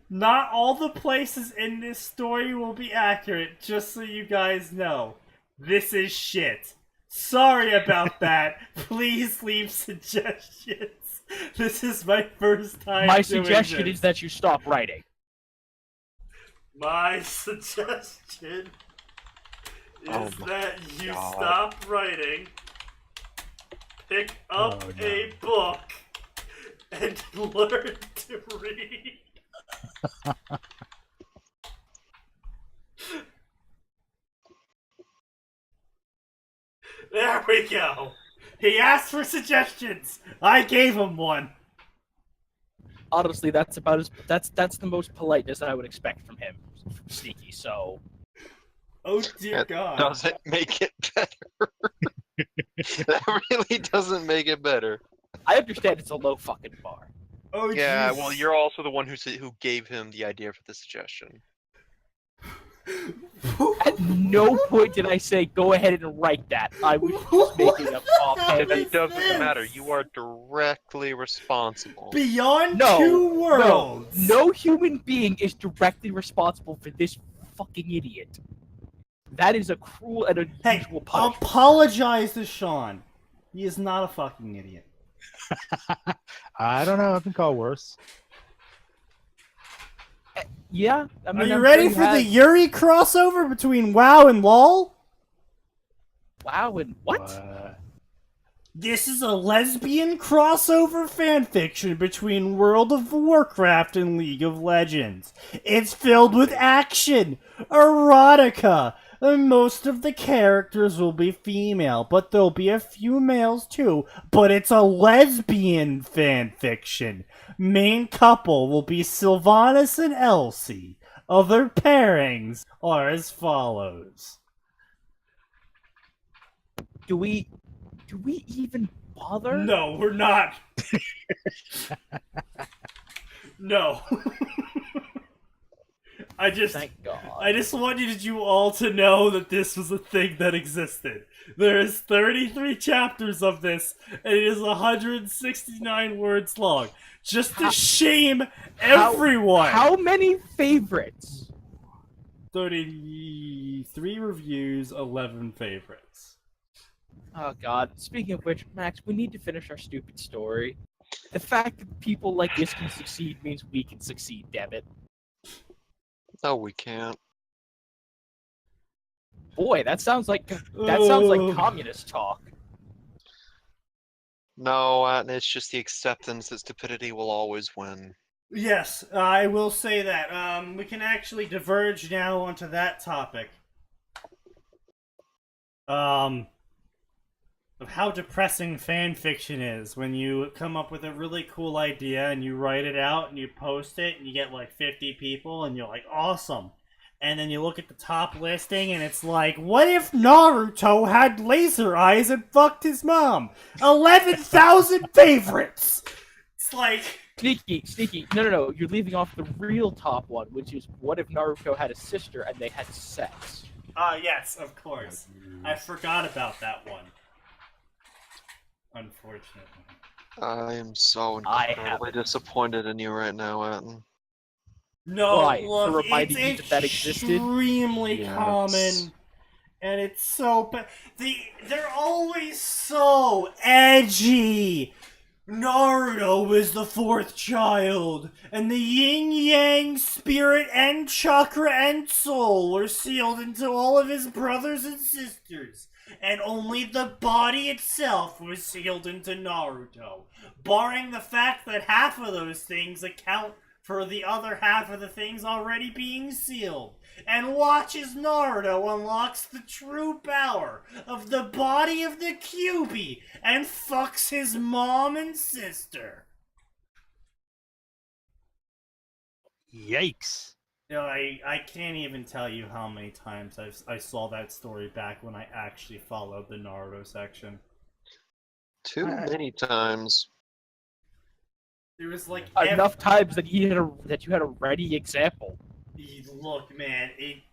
Not all the places in this story will be accurate, just so you guys know. This is shit. Sorry about that. Please leave suggestions. This is my first time My doing suggestion this. is that you stop writing. My suggestion is that you God. stop writing, pick up a book, and learn to read. There we go. He asked for suggestions. I gave him one. Honestly, that's about as that's the most politeness I would expect from him, Sneaky. So Oh dear That God. doesn't make it better. That really doesn't make it better. I understand it's a low fucking bar. Oh Yeah, jeez. well, you're also the one who gave him the idea for the suggestion. At no point did I say go ahead and write that. I was just making a offhand. And it doesn't matter. You are directly responsible. Beyond No, two worlds. No human being is directly responsible for this fucking idiot. That is a cruel and Hey, unusual punishment. apologize to Sean. He is not a fucking idiot. I don't know. I've been called worse. Yeah, I mean, Are you I'm ready sure for the has- Yuri crossover between WoW and LOL? Wow and what? This is a lesbian crossover fanfiction between World of Warcraft and League of Legends. It's filled with action, erotica, and most of the characters will be female, but there'll be a few males too. But it's a lesbian fanfiction. Main couple will be Sylvanas and Elsie. Other pairings are as follows. Do we even bother? No, we're not. No. I just wanted you all to know that this was a thing that existed. There is 33 chapters of this, and it is 169 words long. Just to shame everyone. How many favorites? 33 reviews, 11 favorites. Oh god. Speaking of which, Max, we need to finish our stupid story. The fact that people like this can succeed means we can succeed, damn it. No, we can't. Boy, that sounds like communist talk. No, and it's just the acceptance that stupidity will always win. Yes, I will say that. We can actually diverge now onto that topic. Of how depressing fan fiction is when you come up with a really cool idea and you write it out and you post it and you get like 50 people and you're like, awesome. And then you look at the top listing and it's like, what if Naruto had laser eyes and fucked his mom? 11,000 favorites! It's like... Sneaky. No. You're leaving off the real top one, which is what if Naruto had a sister and they had sex? Yes, of course. I forgot about that one. Unfortunately. I am so incredibly disappointed in you right now, Atin. No, Why? look, For reminding you it's that existed? extremely common, and it's so they're always so edgy. Naruto was the fourth child, and the yin-yang spirit and chakra and soul were sealed into all of his brothers and sisters, and only the body itself was sealed into Naruto, barring the fact that half of those things account for the other half of the things already being sealed. And watch as Naruto unlocks the true power of the body of the Kyuubi and fucks his mom and sister. Yikes. You know, I can't even tell you how many times I saw that story back when I actually followed the Naruto section. Too many times. There was like Enough times that you had a ready example. Look, man,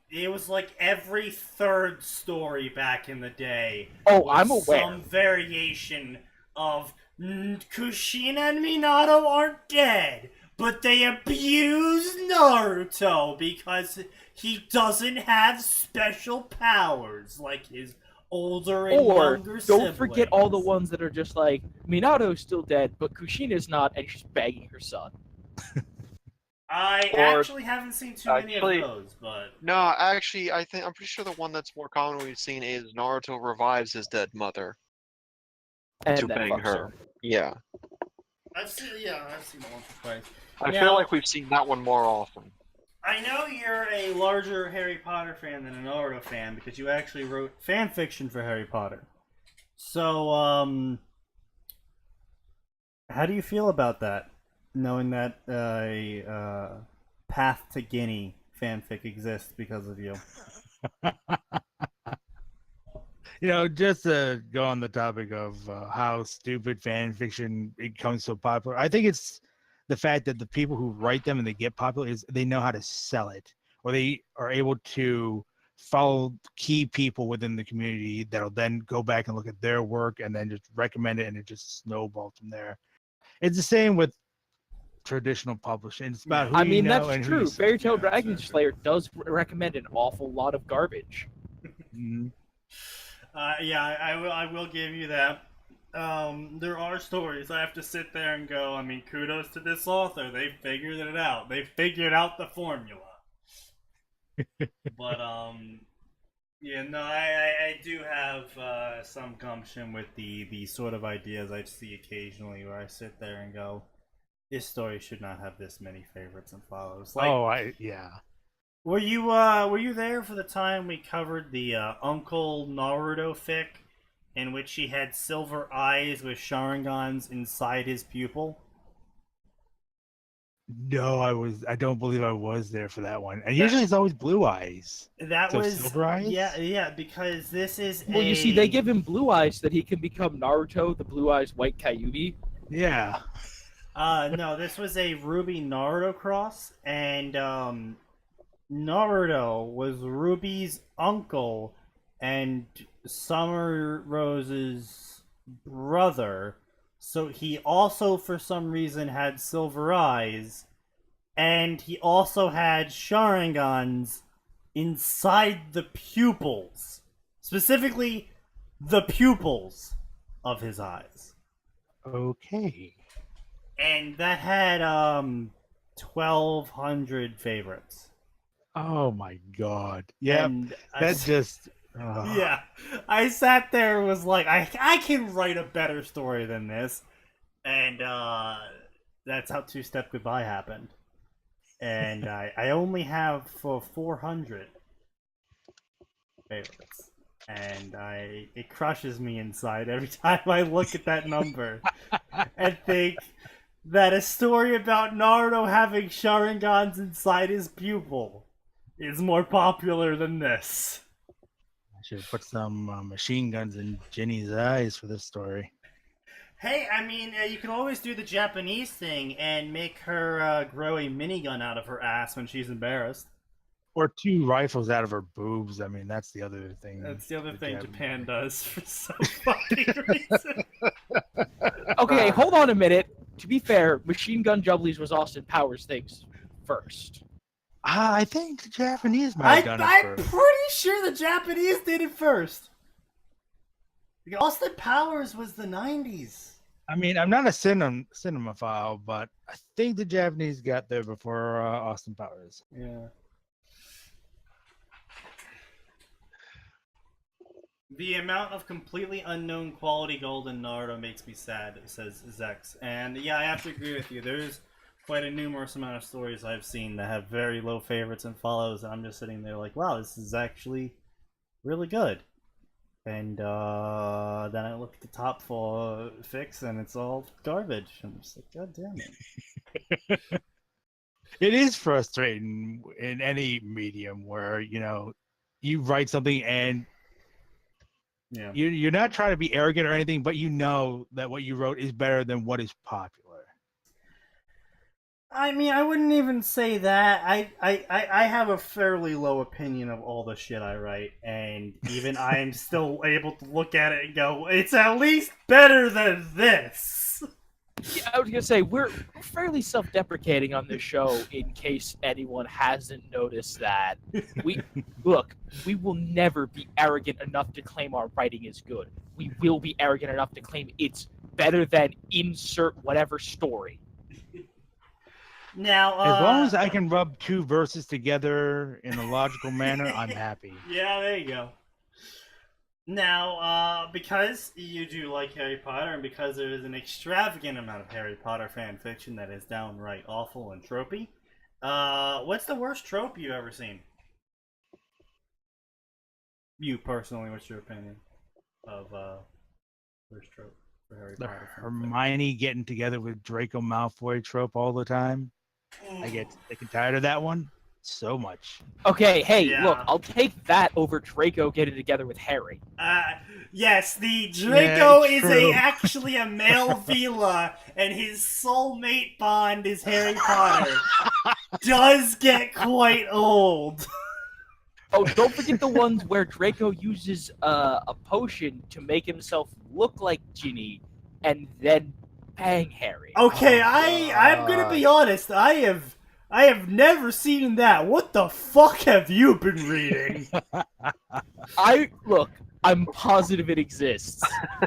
it was like every third story back in the day. Oh, was I'm aware. Some variation of Kushina and Minato aren't dead, but they abuse Naruto because he doesn't have special powers like his older and Or younger don't forget all the siblings. ones that are just like, Minato's still dead, but Kushina's not, and she's begging her son. I Or- actually haven't seen too many of actually- those, but No, actually, I'm pretty sure the one that's more common we've seen is Naruto revives his dead mother And to then bang fucks her. Yeah, I've seen that once or twice. I Now- feel like we've seen that one more often. I know you're a larger Harry Potter fan than a Naruto fan because you actually wrote fan fiction for Harry Potter. So, how do you feel about that? Knowing that a Path to Guinea fanfic exists because of you. You know, just to go on the topic of how stupid fan fiction becomes so popular, I think it's the fact that the people who write them and they get popular is they know how to sell it, or they are able to follow key people within the community that'll then go back and look at their work and then just recommend it, and it just snowballs from there. It's the same with traditional publishing. It's about who I you mean, know that's and who true. you Fairy Tail Yeah, that's Dragon true. Slayer does recommend an awful lot of garbage. Mhm. Yeah, I will give you that. There are stories I have to sit there and go, I mean, kudos to this author. They figured it out. They figured out the formula. But, yeah, no, I do have some gumption with the sort of ideas I see occasionally where I sit there and go, this story should not have this many favorites and follows. Like, yeah. were you there for the time we covered the Uncle Naruto fic, in which he had silver eyes with Sharingans inside his pupil? No, I don't believe I was there for that one. And usually it's always blue eyes. That So was silver eyes? yeah, because this is Well, you see, they give him blue eyes so that he can become Naruto, the blue eyes white Kyuubi. Yeah. No, this was a Ruby Naruto cross, and Naruto was Ruby's uncle and Summer Rose's brother, so he also for some reason had silver eyes, and he also had Sharingans inside the pupils, specifically the pupils of his eyes. Okay. And that had 1,200 favorites. Oh my god. Yeah. And That's just yeah, I sat there and was like, I can write a better story than this, and that's how Two Step Goodbye happened. And I only have for 400 favorites, and it crushes me inside every time I look at that number and think that a story about Naruto having Sharingans inside his pupil is more popular than this. I should put some machine guns in Jenny's eyes for this story. Hey, I mean, you can always do the Japanese thing and make her grow a minigun out of her ass when she's embarrassed. Or 2 rifles out of her boobs. I mean, that's the other thing. That's the other the thing Japanese Japan do. does for some fucking reason. Okay, hold on a minute. To be fair, Machine Gun Jubblies was Austin Powers things first. I think the Japanese might have done it I'm first. pretty sure the Japanese did it first. Austin Powers was the 90s. I mean, I'm not a cinemaphile, but I think the Japanese got there before Austin Powers. Yeah. The amount of completely unknown quality gold in Naruto makes me sad, says Zex. And yeah, I have to agree with you. There's quite a numerous amount of stories I've seen that have very low favorites and follows, and I'm just sitting there like, wow, this is actually really good. And then I look at the top 4 fix, and it's all garbage. I'm just like, god damn it. It is frustrating in any medium where, you know, you write something and Yeah. you're not trying to be arrogant or anything, but you know that what you wrote is better than what is popular. I mean, I wouldn't even say that. I have a fairly low opinion of all the shit I write, and even I am still able to look at it and go, it's at least better than this. Yeah, I was gonna say we're fairly self-deprecating on this show. In case anyone hasn't noticed that, we will never be arrogant enough to claim our writing is good. We will be arrogant enough to claim it's better than insert whatever story. Now, As long as I can rub two verses together in a logical manner, I'm happy. Yeah, there you go. Now, because you do like Harry Potter, and because there is an extravagant amount of Harry Potter fan fiction that is downright awful and tropey, what's the worst trope you've ever seen? You personally, what's your opinion of worst trope for Harry The Potter? Hermione getting together with Draco Malfoy trope all the time. I get sick and tired of that one so much. Okay, hey, Yeah. look, I'll take that over Draco getting together with Harry. Yes, the Draco Yeah, is true. actually a male Vila, and his soulmate bond is Harry Potter. Does get quite old. Oh, don't forget the ones where Draco uses a potion to make himself look like Ginny, and then bang Harry. Okay, I'm gonna be honest. I have never seen that. What the fuck have you been reading? I'm positive it exists.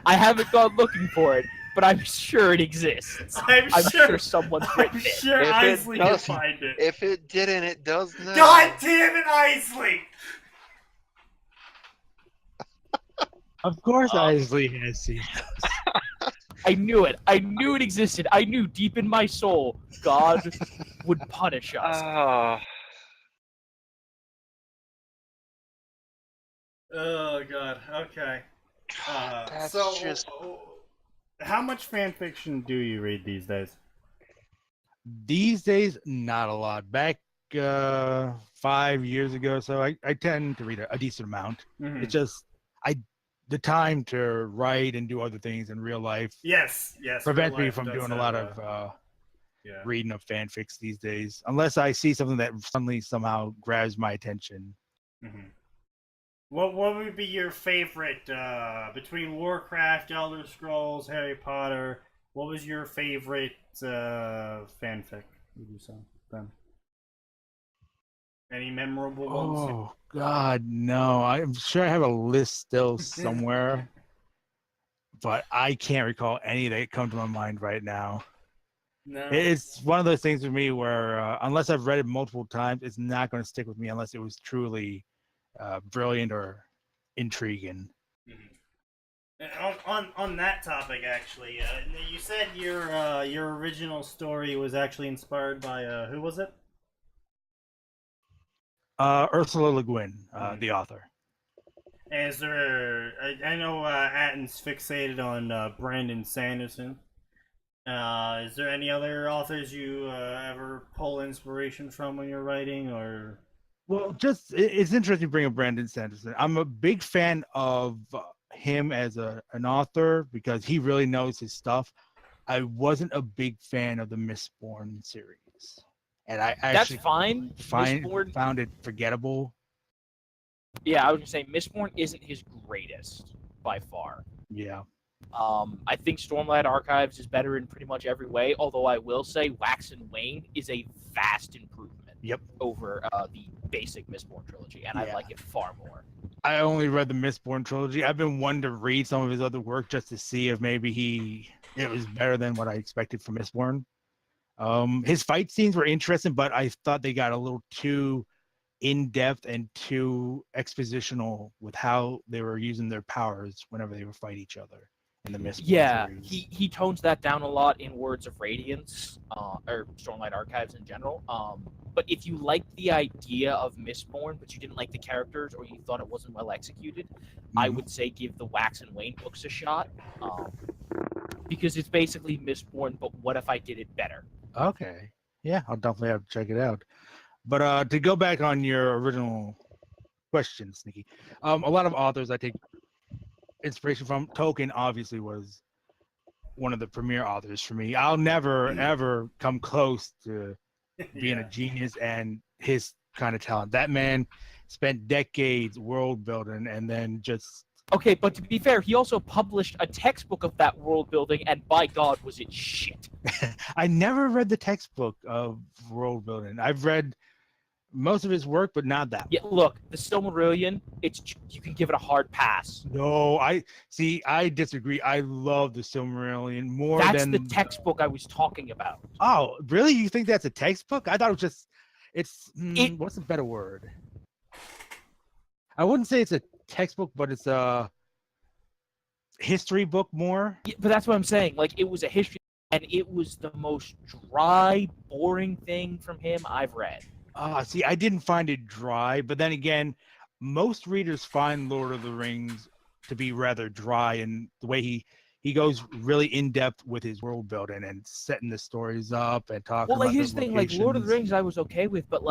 I haven't gone looking for it, but I'm sure it exists. I'm sure someone's written I'm it. sure If it Isley can doesn't- find it. If it didn't, it does now. God damn it, Isley! Of course, Isley has seen those. I knew it. I knew it existed. I knew deep in my soul God would punish us. Oh god. Okay. That's So, just- how much fan fiction do you read these days? These days, not a lot. Back 5 years ago, so I tend to read a decent amount. Mhm. It's just the time to write and do other things in real life Yes. prevents real me life from does doing a have lot of yeah. reading of fanfics these days, unless I see something that suddenly somehow grabs my attention. Mm-hmm. What would be your favorite between Warcraft, Elder Scrolls, Harry Potter? What was your favorite fanfic? Would you say then? Any memorable ones? Oh God, no! I'm sure I have a list still somewhere, but I can't recall any that come to my mind right now. No. It's one of those things for me where unless I've read it multiple times, it's not going to stick with me unless it was truly brilliant or intriguing. On that topic, actually, you said your original story was actually inspired by who was it? Ursula Le Guin, the author. And is there? I know Atin's fixated on Brandon Sanderson. Is there any other authors you ever pull inspiration from when you're writing, or? Well, just it's interesting to bring up Brandon Sanderson. I'm a big fan of him as an author because he really knows his stuff. I wasn't a big fan of the Mistborn series, and I actually That's fine. Mistborn, found it forgettable. yeah, I was gonna say Mistborn isn't his greatest by far. Yeah. I think Stormlight Archives is better in pretty much every way. Although I will say Wax and Wayne is a vast improvement. Yep. Over the basic Mistborn trilogy, and I Yeah. like it far more. I only read the Mistborn trilogy. I've been wanting to read some of his other work just to see if maybe it was better than what I expected from Mistborn. His fight scenes were interesting, but I thought they got a little too in-depth and too expositional with how they were using their powers whenever they would fight each other in the Mistborn Yeah, series. he tones that down a lot in Words of Radiance, or Stormlight Archives in general. But if you liked the idea of Mistborn, but you didn't like the characters, or you thought it wasn't well executed, I Mhm. would say give the Wax and Wayne books a shot. Because it's basically Mistborn, but what if I did it better? Okay. Yeah, I'll definitely have to check it out. But to go back on your original question, Sneaky, a lot of authors I take inspiration from. Tolkien obviously was one of the premier authors for me. I'll never ever come close to being a genius and his kind of talent. That man spent decades world building and then just. Okay, but to be fair, he also published a textbook of that world building, and by God, was it shit. I never read the textbook of world building. I've read most of his work, but not that. Yeah, look, the Silmarillion, you can give it a hard pass. No, I disagree. I love the Silmarillion more That's than the textbook I was talking about. Oh, really? You think that's a textbook? I thought it was just. What's a better word? I wouldn't say it's a textbook, but it's a history book more. Yeah, but that's what I'm saying. Like, it was a history, and it was the most dry, boring thing from him I've read. See, I didn't find it dry, but then again, most readers find Lord of the Rings to be rather dry, and the way he goes really in depth with his world building and setting the stories up and talking. Well, like, about here's the thing: like, Lord of the locations. Rings, I was okay with, but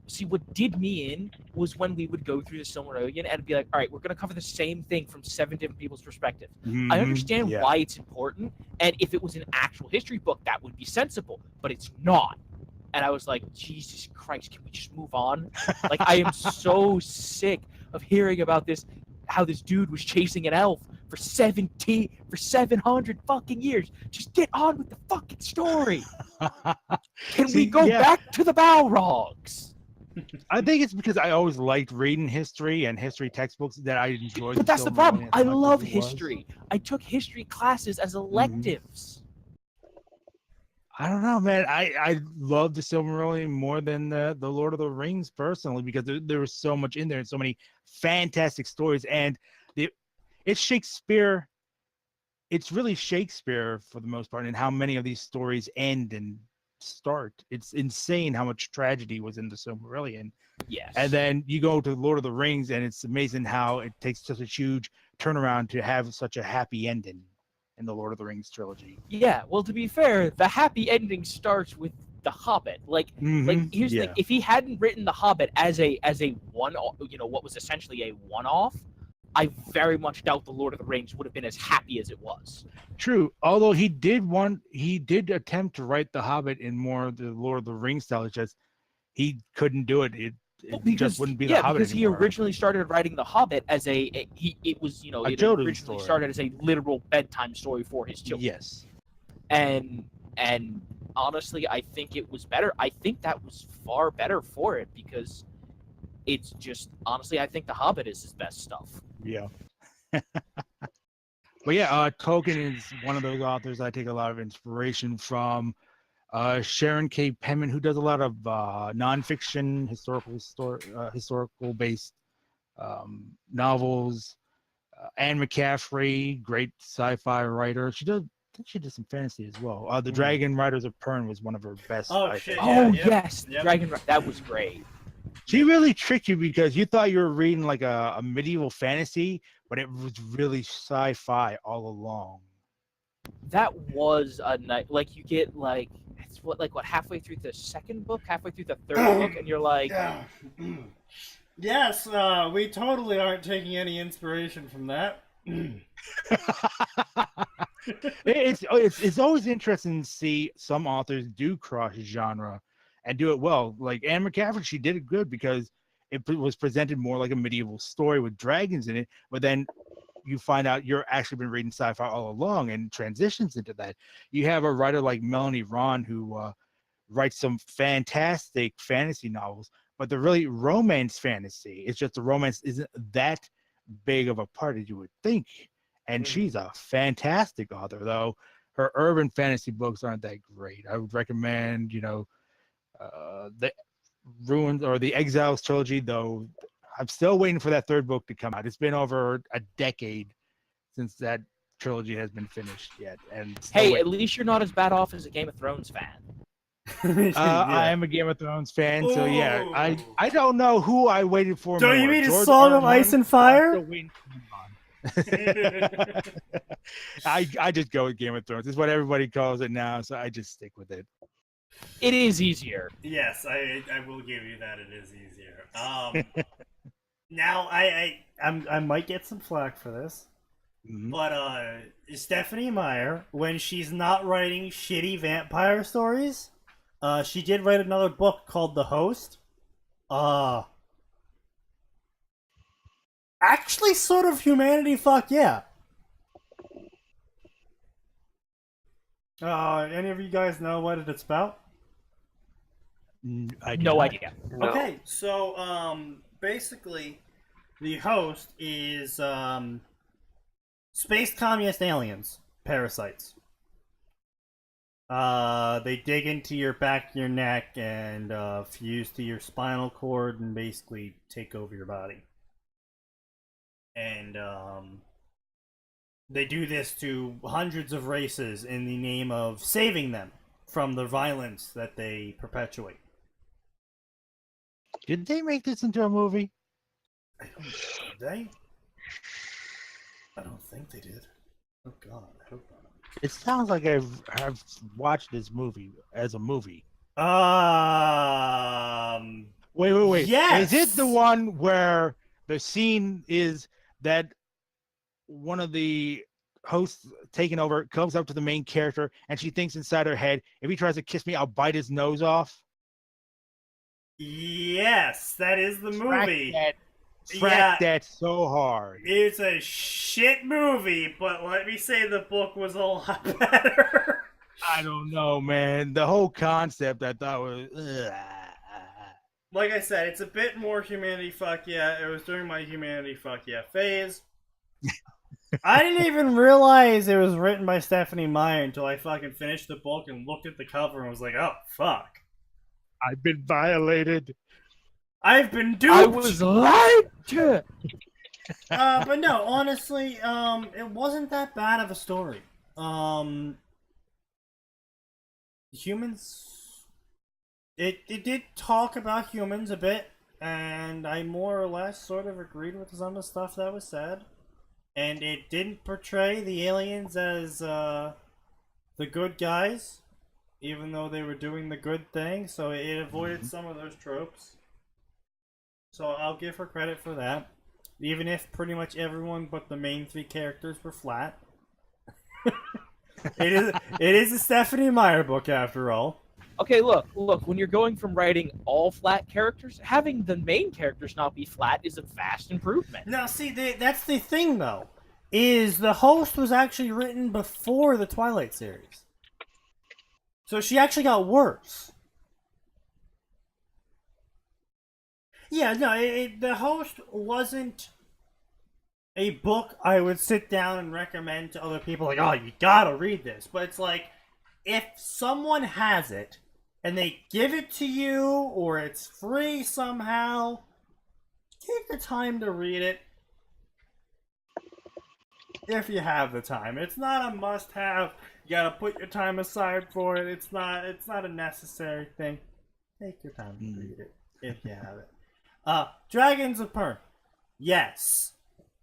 see, what did me in was when we would go through the Silmarillion and be like, all right, we're gonna cover the same thing from 7 different people's perspective. I understand why it's important, and if it was an actual history book, that would be sensible, but it's not. And I was like, Jesus Christ, can we just move on? Like, I am so sick of hearing about this, how this dude was chasing an elf for 700 fucking years. Just get on with the fucking story. Can we go back to the Balrogs? I think it's because I always liked reading history and history textbooks that I enjoyed. But that's the problem. I love history. I took history classes as electives. I don't know, man. I love the Silmarillion more than the Lord of the Rings personally, because there was so much in there and so many fantastic stories. And it's Shakespeare. It's really Shakespeare for the most part, and how many of these stories end and start. It's insane how much tragedy was in the Silmarillion. Yes. And then you go to Lord of the Rings, and it's amazing how it takes such a huge turnaround to have such a happy ending in the Lord of the Rings trilogy. Yeah, well, to be fair, the happy ending starts with The Hobbit. Like here's the thing: if he hadn't written The Hobbit as a one, what was essentially a one-off, I very much doubt the Lord of the Rings would have been as happy as it was. True, although he did attempt to write The Hobbit in more of the Lord of the Rings style. It's just he couldn't do it. It just wouldn't be The Hobbit because anymore. he originally started writing The Hobbit as it originally started as a literal bedtime story for his children. Yes. And honestly, I think it was better. I think that was far better for it, because it's just, honestly, I think The Hobbit is his best stuff. Yeah. But yeah, Tolkien is one of those authors I take a lot of inspiration from. Sharon K. Penman, who does a lot of nonfiction, historical-based novels. Anne McCaffrey, great sci-fi writer. I think she did some fantasy as well. The Dragon Riders of Pern was one of her best. Yes, Dragon. That was great. She really tricked you, because you thought you were reading like a medieval fantasy, but it was really sci-fi all along. That was a night. Like, you get like halfway through the second book, halfway through the third book, and you're like, yes, we totally aren't taking any inspiration from that. It's always interesting to see some authors do cross genre and do it well. Like Anne McCaffrey, she did it good because it was presented more like a medieval story with dragons in it, but then you find out you're actually been reading sci-fi all along and transitions into that. You have a writer like Melanie Ron who writes some fantastic fantasy novels, but they're really romance fantasy. It's just the romance isn't that big of a part as you would think. And she's a fantastic author, though her urban fantasy books aren't that great. I would recommend, the Ruins or the Exiles trilogy, though I'm still waiting for that third book to come out. It's been over a decade since that trilogy has been finished yet. And hey, at least you're not as bad off as a Game of Thrones fan. I am a Game of Thrones fan, so yeah. I don't know who I waited for. Don't more. you mean George a Song R. of Ice and Fire? I just go with Game of Thrones. It's what everybody calls it now, so I just stick with it. It is easier. Yes, I will give you that. It is easier. Now I might get some flack for this, But Stephanie Meyer, when she's not writing shitty vampire stories, she did write another book called The Host. Actually, sort of humanity. Fuck yeah. Any of you guys know what it's about? I do No not. idea. No. Okay, so basically, The Host is space communist aliens, parasites. They dig into your back of your neck and fuse to your spinal cord and basically take over your body. And they do this to hundreds of races in the name of saving them from the violence that they perpetuate. Did they make this into a movie? I don't know. Did they? I don't think they did. Oh god, I hope not. It sounds like I've watched this movie as a movie. Wait. Yes! Is it the one where the scene is that one of the hosts taking over comes up to the main character and she thinks inside her head, if he tries to kiss me, I'll bite his nose off? Yes, that is the movie. Track that so hard. It's a shit movie, but let me say the book was a lot better. I don't know, man. The whole concept I thought was... Like I said, it's a bit more humanity fuck yeah. It was during my humanity fuck yeah phase. I didn't even realize it was written by Stephanie Meyer until I fucking finished the book and looked at the cover and was like, oh, fuck. I've been violated. I've been duped! I was lied to. But no, honestly, it wasn't that bad of a story. Humans... It did talk about humans a bit, and I more or less sort of agreed with some of the stuff that was said. And it didn't portray the aliens as the good guys, even though they were doing the good thing, so it avoided some of those tropes. So I'll give her credit for that. Even if pretty much everyone but the main three characters were flat. It is a Stephanie Meyer book after all. Okay, look. When you're going from writing all flat characters, having the main characters not be flat is a vast improvement. Now, see, that's the thing, though. Is The Host was actually written before the Twilight series. So she actually got worse. Yeah, no, The Host wasn't a book I would sit down and recommend to other people, like, oh, you gotta read this. But it's like, if someone has it, and they give it to you, or it's free somehow, take the time to read it. If you have the time. It's not a must-have. You gotta put your time aside for it. It's not a necessary thing. Take your time to read it, if you have it. Dragons of Pern. Yes.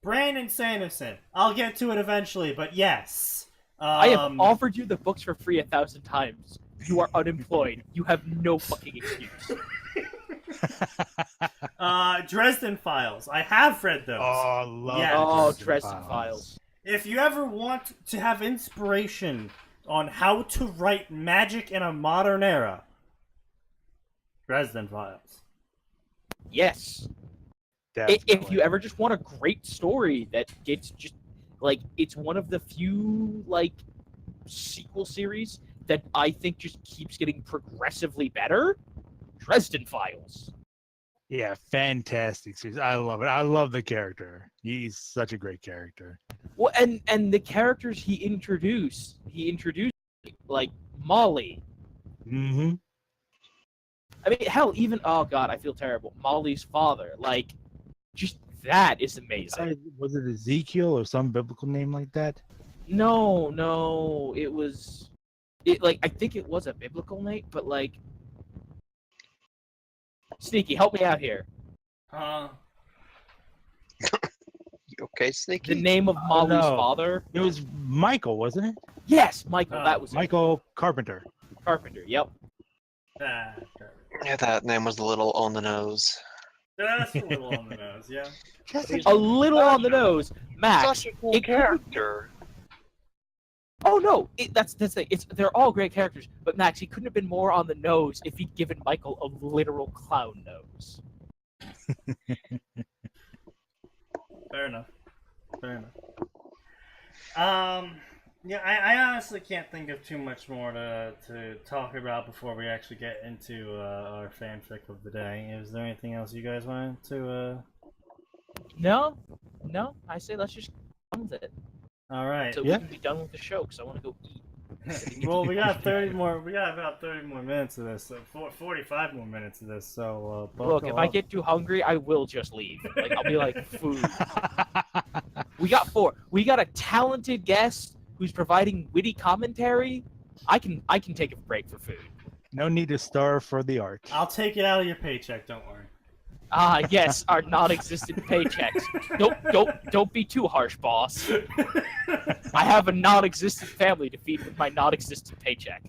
Brandon Sanderson. I'll get to it eventually, but yes. I have offered you the books for free 1,000 times. You are unemployed. You have no fucking excuse. Dresden Files. I have read those. Oh, love Yes. Oh, Dresden Files. If you ever want to have inspiration on how to write magic in a modern era, Dresden Files. Yes. Definitely. If you ever just want a great story that gets just, like, it's one of the few, like, sequel series that I think just keeps getting progressively better, Dresden Files. Yeah, fantastic series. I love it. I love the character. He's such a great character. Well, and the characters he introduced like Molly. Mm-hmm. I mean, hell, even oh god, I feel terrible. Molly's father, like, just that is amazing. Was it Ezekiel or some biblical name like that? No, I think it was a biblical name, but like, Sneaky, help me out here. You okay, Sneaky? The name of Molly's father? It was Michael, wasn't it? Yes, Michael. That was Michael Carpenter. Carpenter. Yep. Yeah, that name was a little on the nose. That's a little on the nose, yeah. A little on the nose. Max, Such a cool it could've- character. Oh no, that's the thing. They're all great characters, but Max, he couldn't have been more on the nose if he'd given Michael a literal clown nose. Fair enough. Yeah, I honestly can't think of too much more to talk about before we actually get into our fanfic of the day. Is there anything else you guys wanted to? No, I say let's just get on with it. All right. So we can be done with the show because I want to go eat. Well, we got 30 more. We got about 30 more minutes of this. 45 more minutes of this. So look, if I get too hungry, I will just leave. Like I'll be like, food. We got 4. We got a talented guest who's providing witty commentary. I can take a break for food. No need to starve for the art. I'll take it out of your paycheck. Don't worry. Ah, yes, our non-existent paychecks. Don't be too harsh, boss. I have a non-existent family to feed with my non-existent paycheck.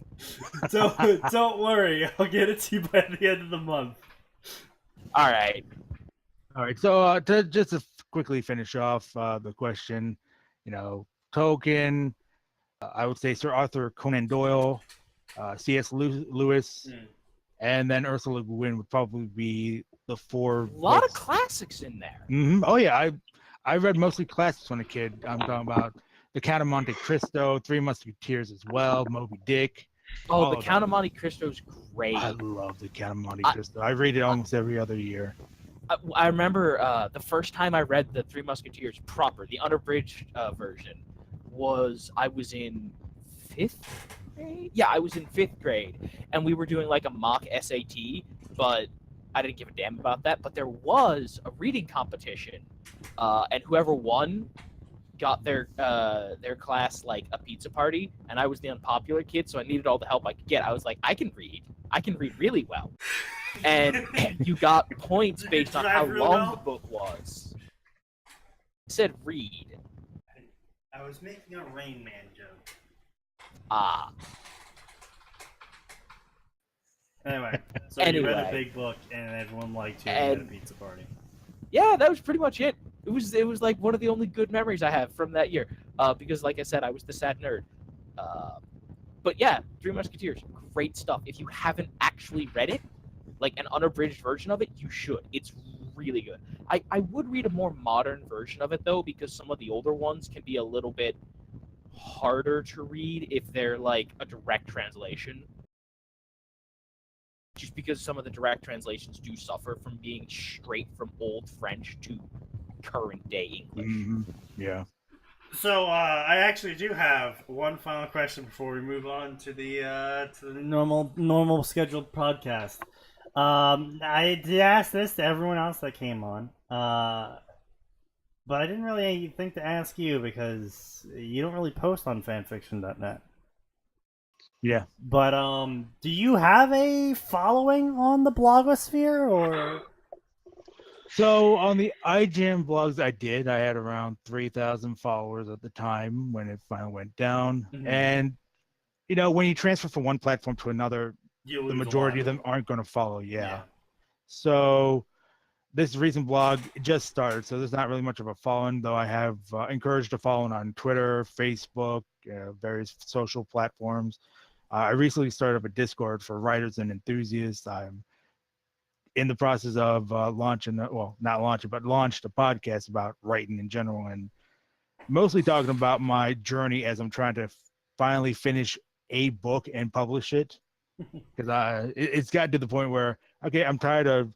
Don't worry. I'll get it to you by the end of the month. All right. So just to quickly finish off the question, Tolkien, I would say Sir Arthur Conan Doyle, C.S. Lewis, and then Ursula Le Guin would probably be the 4. A lot books. of classics in there. Mm-hmm. Oh yeah, I read mostly classics when a kid. I'm talking about The Count of Monte Cristo, 3 Musketeers as well, Moby Dick. Oh, The Count of Monte Cristo's great. I love The Count of Monte Cristo. I read it almost every other year. I remember the first time I read the 3 Musketeers proper, the unabridged version, I was in 5th grade? Yeah, I was in 5th grade, and we were doing like a mock SAT, but I didn't give a damn about that. But there was a reading competition, and whoever won got their class like a pizza party, and I was the unpopular kid, so I needed all the help I could get. I was like, I can read really well. And you got points based on how long the book was. It said read. I was making a Rain Man joke. Ah. Anyway, so you read a big book and everyone liked you at a pizza party. Yeah, that was pretty much it. It was like one of the only good memories I have from that year. Because like I said, I was the sad nerd. But yeah, 3 Musketeers, great stuff. If you haven't actually read it, like an unabridged version of it, you should. It's really good. I would read a more modern version of it though, because some of the older ones can be a little bit harder to read if they're like a direct translation. Just because some of the direct translations do suffer from being straight from Old French to current day English. Mm-hmm. Yeah. So I actually do have one final question before we move on to the normal scheduled podcast. I did ask this to everyone else that came on, but I didn't really think to ask you because you don't really post on fanfiction.net. Yeah. But do you have a following on the blogosphere or? So on the IGN blogs, I had around 3,000 followers at the time when it finally went down. Mm-hmm. And when you transfer from one platform to another, the majority of them aren't going to follow. Yeah. So this recent blog just started, so there's not really much of a following, though I have encouraged a following on Twitter, Facebook, various social platforms. I recently started up a Discord for writers and enthusiasts. I'm in the process of launched a podcast about writing in general, and mostly talking about my journey as I'm trying to finally finish a book and publish it. Because it's gotten to the point where, okay, I'm tired of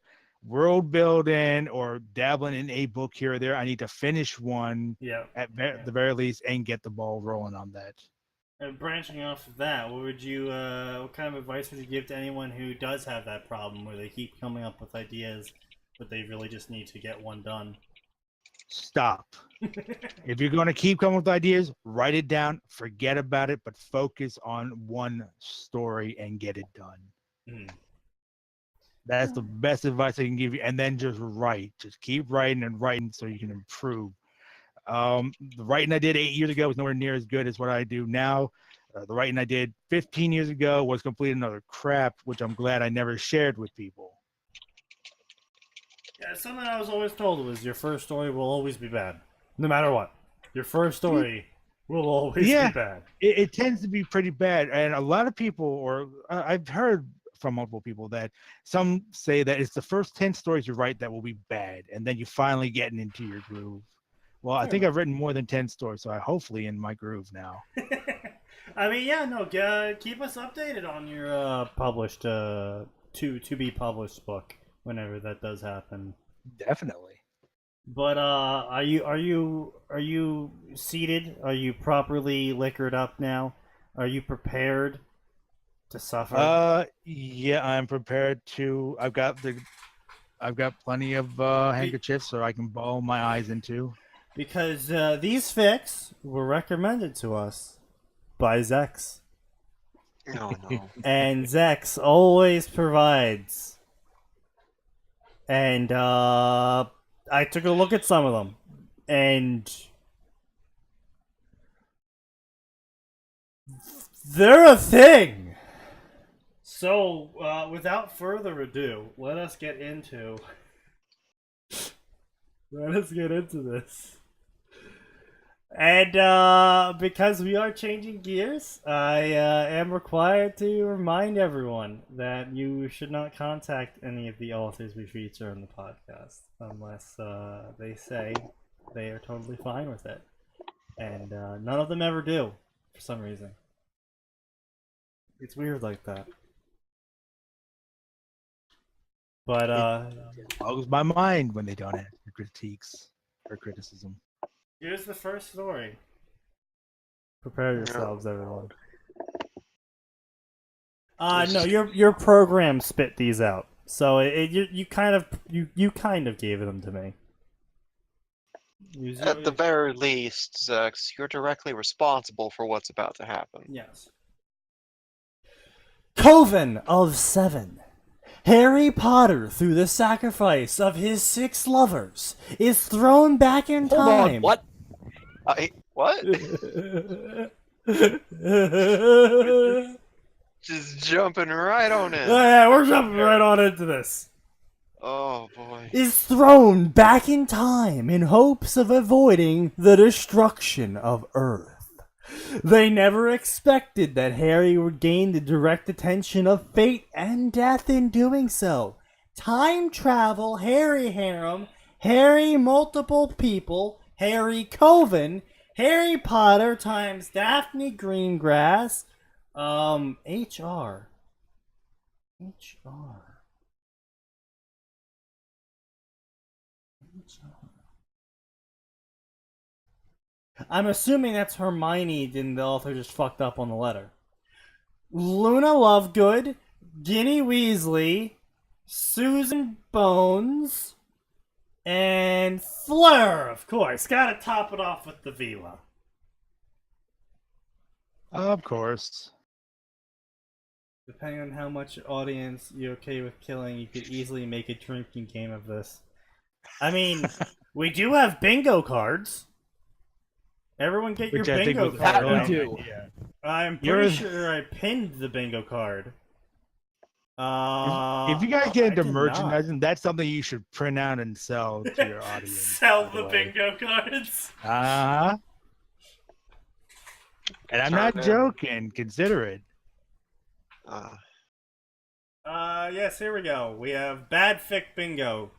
world building or dabbling in a book here or there. I need to finish one at the very least and get the ball rolling on that. And branching off of that, what kind of advice would you give to anyone who does have that problem where they keep coming up with ideas, but they really just need to get one done? Stop. If you're going to keep coming with ideas, write it down, forget about it, but focus on one story and get it done. Mm. That's the best advice I can give you. And then just write. Just keep writing and writing so you can improve. The writing I did 8 years ago was nowhere near as good as what I do now. The writing I did 15 years ago was complete another crap, which I'm glad I never shared with people. something I was always told was your first story will always be bad, no matter what. Your first story will always be bad. It tends to be pretty bad, and a lot of people, or I've heard from multiple people that some say that it's the first 10 stories you write that will be bad, and then you finally getting into your groove. Well, I think I've written more than 10 stories, so I hopefully in my groove now. I mean, yeah, no, keep us updated on your published to be published book whenever that does happen. Definitely. But are you seated? Are you properly liquored up now? Are you prepared to suffer? Yeah, I'm prepared to. I've got plenty of handkerchiefs so I can bawl my eyes into. Because these fics were recommended to us by Zex. No. And Zex always provides. And I took a look at some of them. And they're a thing. So, without further ado, let us get into this. And because we are changing gears, I am required to remind everyone that you should not contact any of the authors we feature on the podcast unless they say they are totally fine with it. And none of them ever do, for some reason. It's weird like that. But it boggles my mind when they don't answer critiques or criticism. Here's the first story. Prepare yourselves, everyone. No, your program spit these out, so you kind of gave them to me. At the very least, Zex, you're directly responsible for what's about to happen. Yes. Coven of 7. Harry Potter, through the sacrifice of his 6 lovers, is thrown back in time. Hold on, what? What? Just jumping right on in. Oh, yeah, we're jumping right on into this. Oh, boy. Is thrown back in time in hopes of avoiding the destruction of Earth. They never expected that Harry would gain the direct attention of fate and death in doing so. Time travel, Harry harem, Harry multiple people, Harry Coven, Harry Potter times Daphne Greengrass, HR. I'm assuming that's Hermione, and the author just fucked up on the letter. Luna Lovegood, Ginny Weasley, Susan Bones, and Fleur, of course. Gotta top it off with the Vila. Of course. Depending on how much audience you're okay with killing, you could easily make a drinking game of this. I mean, we do have bingo cards. Everyone get your bingo card. That we do. I'm pretty sure I pinned the bingo card. If you guys get into merchandising, that's something you should print out and sell to your audience. Sell the bingo cards. And I'm not joking. Consider it. Yes, here we go. We have Bad Fic Bingo.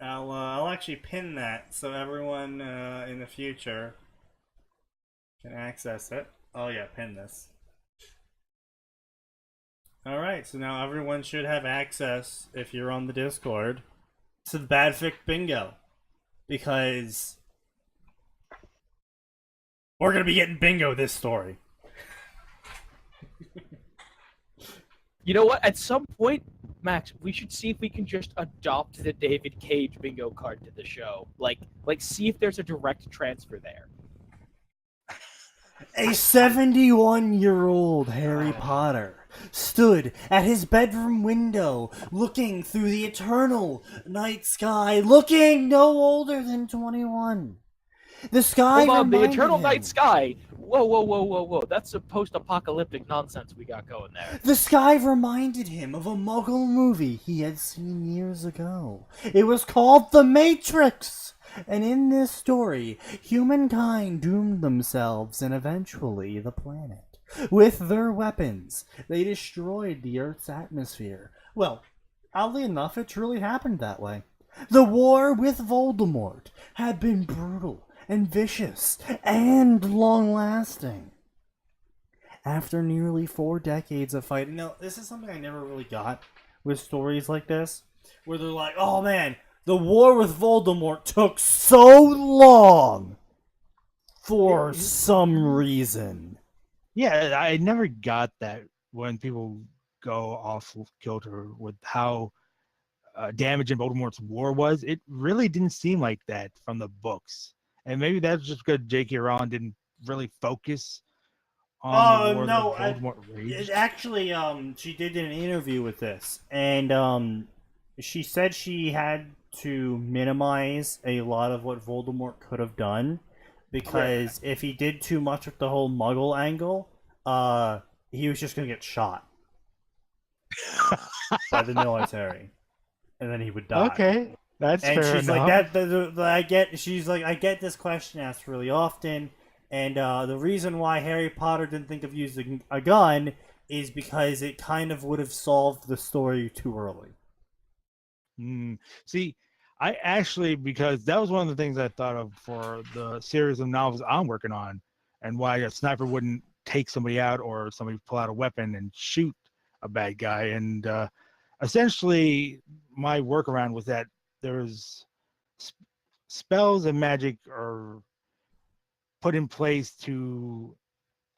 I'll actually pin that so everyone in the future can access it. Oh yeah, pin this. Alright, so now everyone should have access, if you're on the Discord, to the Bad Fic Bingo. Because we're gonna be getting bingo this story. You know what? At some point, Max, we should see if we can just adopt the David Cage bingo card to the show. Like see if there's a direct transfer there. A 71-year-old Harry Potter stood at his bedroom window, looking through the eternal night sky, looking no older than 21. The sky Hold on, the reminded eternal him. night sky. Whoa. That's some post-apocalyptic nonsense we got going there. The sky reminded him of a Muggle movie he had seen years ago. It was called The Matrix! And in this story, humankind doomed themselves and eventually the planet. With their weapons, they destroyed the Earth's atmosphere. Well, oddly enough, it truly happened that way. The war with Voldemort had been brutal and vicious and long-lasting. After nearly 4 decades of fighting, now this is something I never really got with stories like this, where they're like, oh man, the war with Voldemort took so long for some reason. Yeah, I never got that when people go off kilter with how damaging Voldemort's war was. It really didn't seem like that from the books. And maybe that's just because J.K. Rowling didn't really focus on the war that Voldemort raged. Actually, she did an interview with this, and she said she had to minimize a lot of what Voldemort could have done, because if he did too much with the whole Muggle angle, he was just gonna get shot by the military, and then he would die. Okay, that's and fair she's enough. like I get this question asked really often, and the reason why Harry Potter didn't think of using a gun is because it kind of would have solved the story too early. See, I actually, because that was one of the things I thought of for the series of novels I'm working on, and why a sniper wouldn't take somebody out or somebody pull out a weapon and shoot a bad guy. And essentially, my workaround was that there's spells and magic are put in place to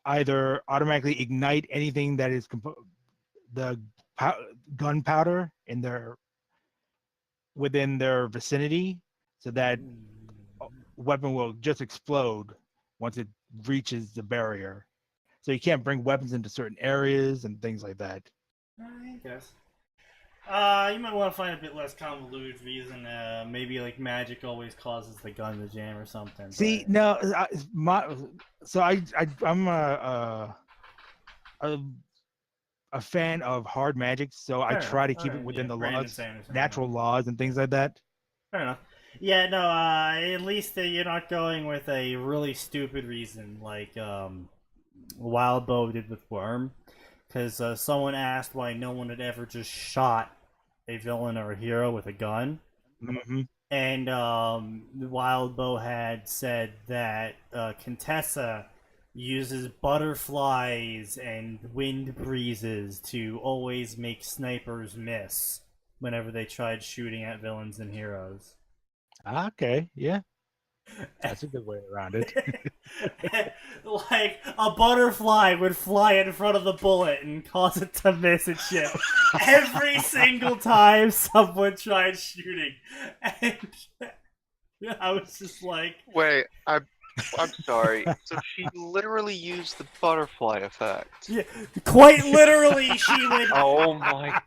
either automatically ignite anything that is the gunpowder in within their vicinity, so that weapon will just explode once it reaches the barrier. So you can't bring weapons into certain areas and things like that. I guess. You might want to find a bit less convoluted reason. Maybe like magic always causes the gun to jam or something. See, no, I'm a fan of hard magic, so I try to keep it within the laws, natural laws, and things like that. Fair enough. Yeah, no. At least you're not going with a really stupid reason like Wild Bow did with Worm, because someone asked why no one had ever just shot a villain or a hero with a gun. Mm-hmm. And Wild Bow had said that Contessa uses butterflies and wind breezes to always make snipers miss whenever they tried shooting at villains and heroes. Okay, yeah. That's a good way around it. Like, a butterfly would fly in front of the bullet and cause it to miss and shit. Every single time someone tried shooting. And I was just like... Wait, I'm sorry. So she literally used the butterfly effect. Yeah, quite literally, she would... Oh my...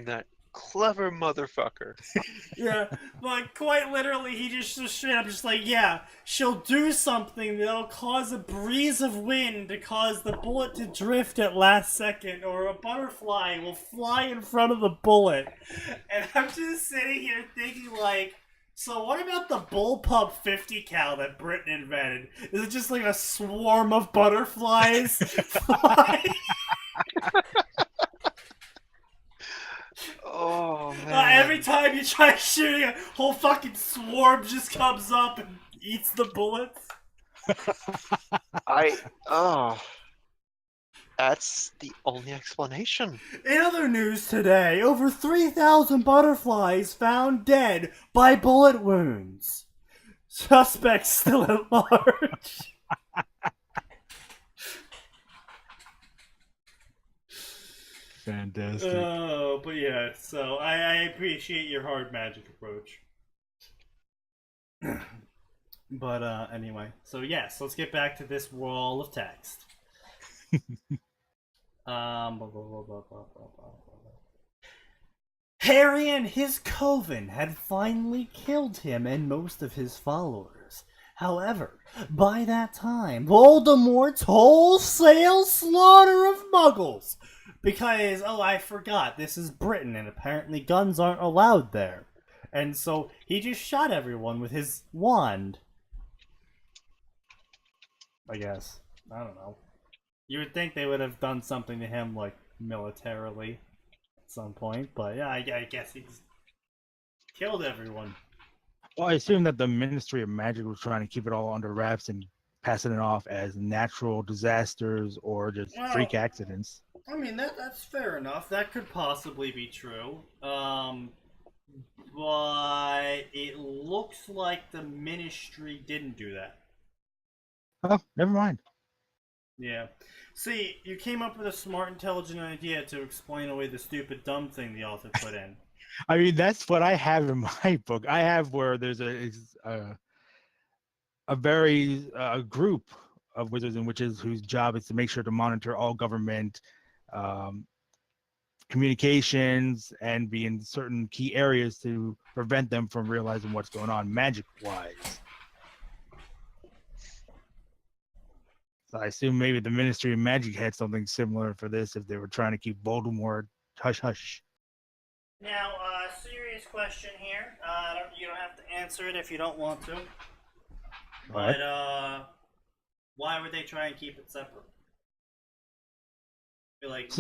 that clever motherfucker. Yeah, like, quite literally, he just straight up just like, yeah, she'll do something that'll cause a breeze of wind to cause the bullet to drift at last second, or a butterfly will fly in front of the bullet. And I'm just sitting here thinking, like, so what about the bullpup 50 cal that Britain invented? Is it just like a swarm of butterflies flying? Oh, man. Every time you try shooting, a whole fucking swarm just comes up and eats the bullets. That's the only explanation. In other news today, over 3,000 butterflies found dead by bullet wounds. Suspects still at large. Fantastic. Oh, but yeah, so I appreciate your hard magic approach. But anyway, so yes, let's get back to this wall of text. Harry and his coven had finally killed him and most of his followers. However, by that time, Voldemort's wholesale slaughter of muggles. Because, oh, I forgot, this is Britain, and apparently guns aren't allowed there. And so he just shot everyone with his wand. I guess. I don't know. You would think they would have done something to him, like, militarily at some point, but yeah, I guess he's killed everyone. Well, I assume that the Ministry of Magic was trying to keep it all under wraps and passing it off as natural disasters or just freak accidents. I mean, that's fair enough. That could possibly be true. But it looks like the Ministry didn't do that. Oh, never mind. Yeah. See, you came up with a smart, intelligent idea to explain away the stupid, dumb thing the author put in. I mean, that's what I have in my book. I have where there's a group of wizards and witches whose job is to make sure to monitor all government communications and be in certain key areas to prevent them from realizing what's going on magic-wise. So I assume maybe the Ministry of Magic had something similar for this if they were trying to keep Voldemort hush-hush. Now, serious question here. You don't have to answer it if you don't want to. But, why would they try and keep it separate? Like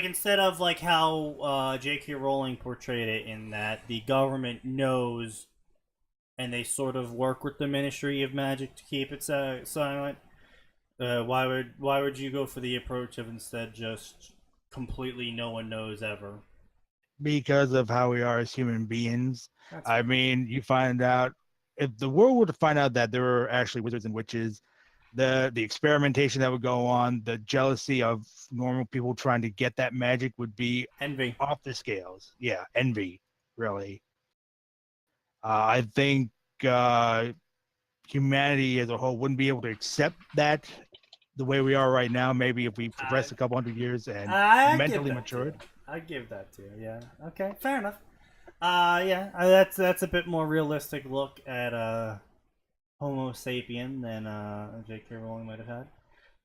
instead of like how J.K. Rowling portrayed it, in that the government knows, and they sort of work with the Ministry of Magic to keep it silent. Why would you go for the approach of instead just completely no one knows ever? Because of how we are as human beings. I mean, you find out, if the world were to find out that there were actually wizards and witches, the experimentation that would go on, the jealousy of normal people trying to get that magic would be envy off the scales. Yeah, envy, really. I think humanity as a whole wouldn't be able to accept that the way we are right now. Maybe if we progressed a couple hundred years and mentally matured. I give that to you. Yeah. Okay. Fair enough. Yeah. That's a bit more realistic look at Homo sapien than J.K. Rowling might have had.